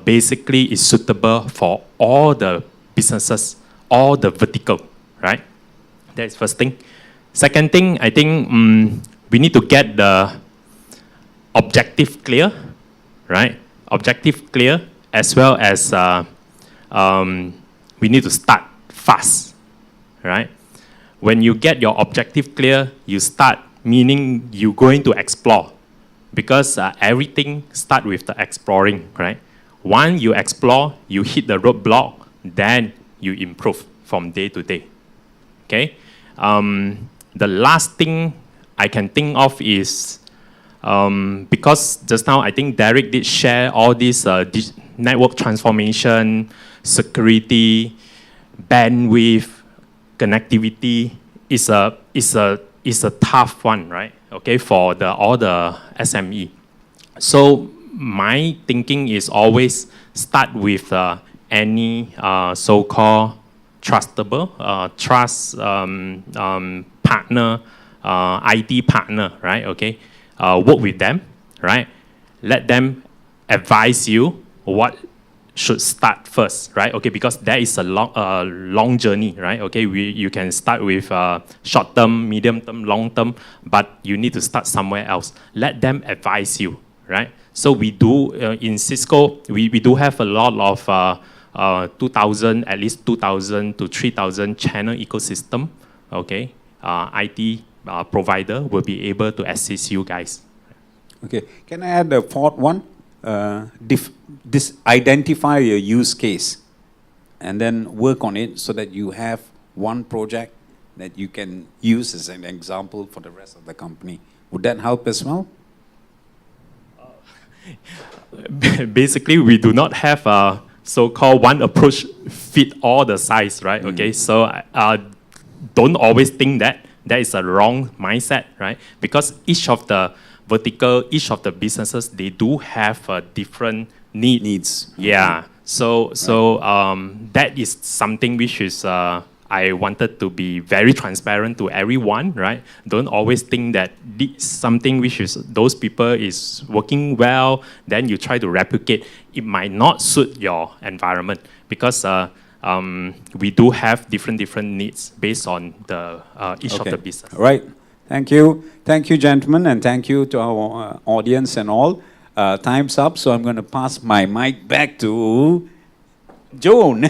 basically is suitable for all the businesses, all the vertical, right? That's first thing. Second thing, I think we need to get the objective clear, right? Objective clear, as well as we need to start fast, right? When you get your objective clear, you start, meaning you're going to explore, because everything starts with the exploring, right? Once you explore, you hit the roadblock, then you improve from day to day, okay? The last thing I can think of is, because just now I think Derek did share all this network transformation, security, bandwidth, connectivity is a tough one, right? Okay, for all the SME. So my thinking is always start with any so-called trustable, partner, IT partner, right? Okay, work with them, right? Let them advise you what should start first, right? Okay, because that is a long journey, right? Okay, you can start with short term, medium term, long term, but you need to start somewhere else. Let them advise you, right? So we do in Cisco, we do have a lot of 2,000, at least 2,000 to 3,000 channel ecosystem. Okay, IT provider will be able to assist you guys. Okay, can I add a fourth one? Identify your use case and then work on it so that you have one project that you can use as an example for the rest of the company. Would that help as well? Basically, we do not have a so-called one approach fit all the size, right? Okay, so don't always think that is a wrong mindset, right? Because each of the vertical, each of the businesses, they do have different needs. Yeah. So that is something which is I wanted to be very transparent to everyone, right? Don't always think that something which is those people is working well, then you try to replicate. It might not suit your environment because we do have different needs based on the each of the business. Right. Thank you. Thank you, gentlemen, and thank you to our audience and all. Time's up, so I'm going to pass my mic back to Joan.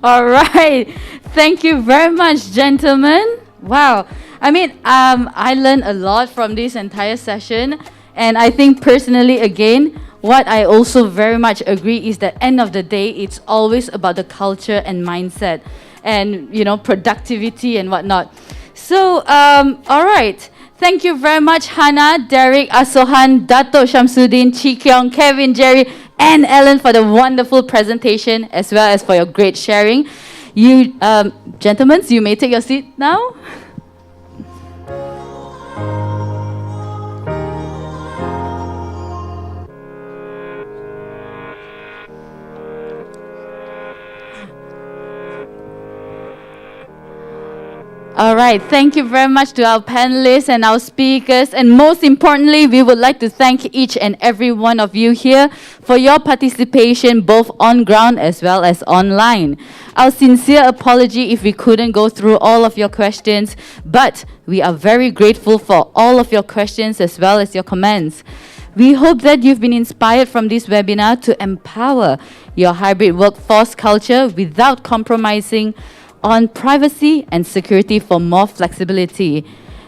All right. Thank you very much, gentlemen. Wow. I mean, I learned a lot from this entire session. And I think personally, again, what I also very much agree is that end of the day, it's always about the culture and mindset and, productivity and whatnot. So, all right. Thank you very much, Hannah, Derek, Asohan, Dato Shamsuddin, Chi Kyong, Kevin, Jerry, and Ellen for the wonderful presentation, as well as for your great sharing. You, gentlemen, you may take your seat now. All right, thank you very much to our panelists and our speakers. And most importantly, we would like to thank each and every one of you here for your participation, both on ground as well as online. Our sincere apology if we couldn't go through all of your questions, but we are very grateful for all of your questions as well as your comments. We hope that you've been inspired from this webinar to empower your hybrid workforce culture without compromising on privacy and security for more flexibility.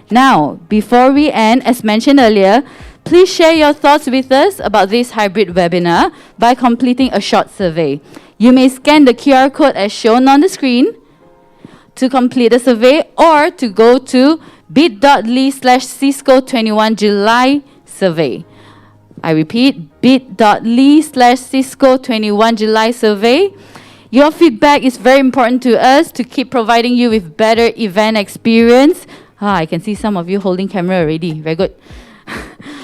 Now, before we end, as mentioned earlier, please share your thoughts with us about this hybrid webinar by completing a short survey. You may scan the QR code as shown on the screen to complete the survey, or to go to bit.ly/Cisco21July survey. I repeat, bit.ly/Cisco21July survey. Your feedback is very important to us to keep providing you with better event experience. I can see some of you holding camera already. Very good.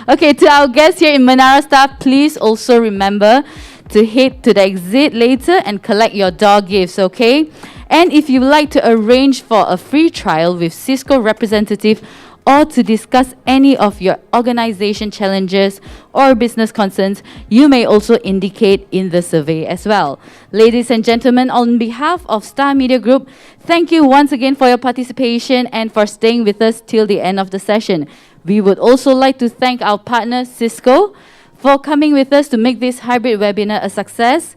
Okay, to our guests here in Menara staff, please also remember to head to the exit later and collect your door gifts, okay? And if you'd like to arrange for a free trial with Cisco representative, or to discuss any of your organization challenges or business concerns, you may also indicate in the survey as well. Ladies and gentlemen, on behalf of Star Media Group, thank you once again for your participation and for staying with us till the end of the session. We would also like to thank our partner, Cisco, for coming with us to make this hybrid webinar a success.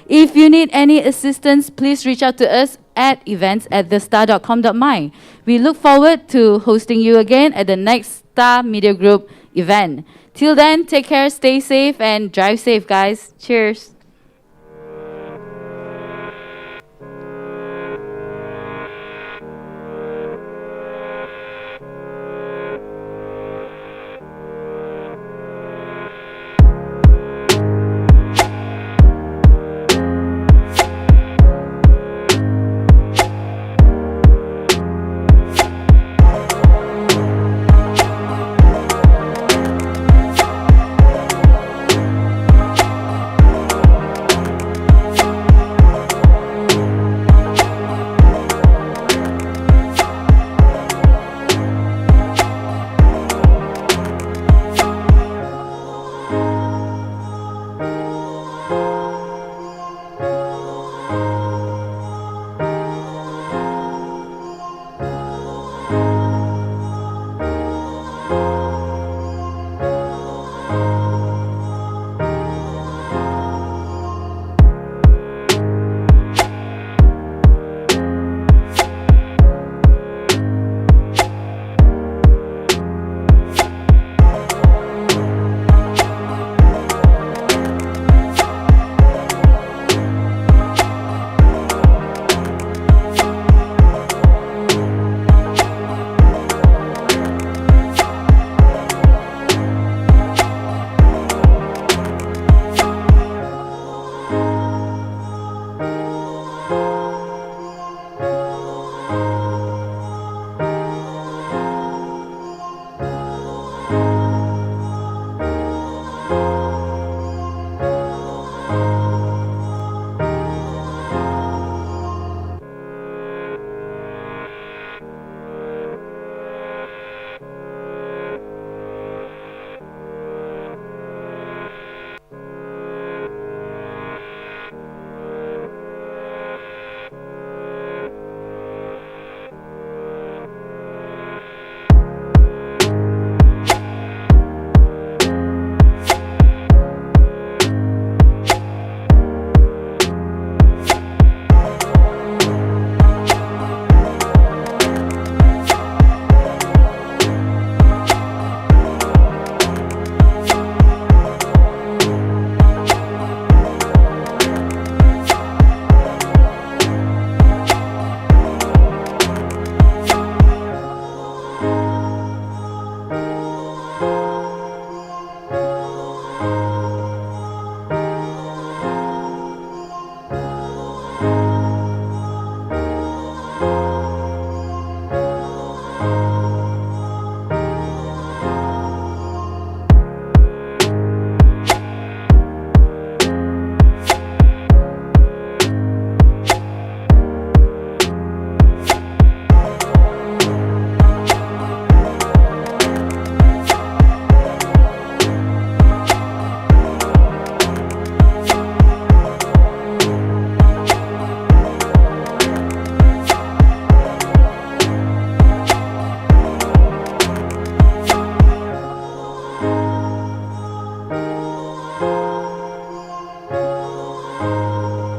If you need any assistance, please reach out to us at events@thestar.com.my. We look forward to hosting you again at the next Star Media Group event. Till then, take care, stay safe, and drive safe, guys. Cheers.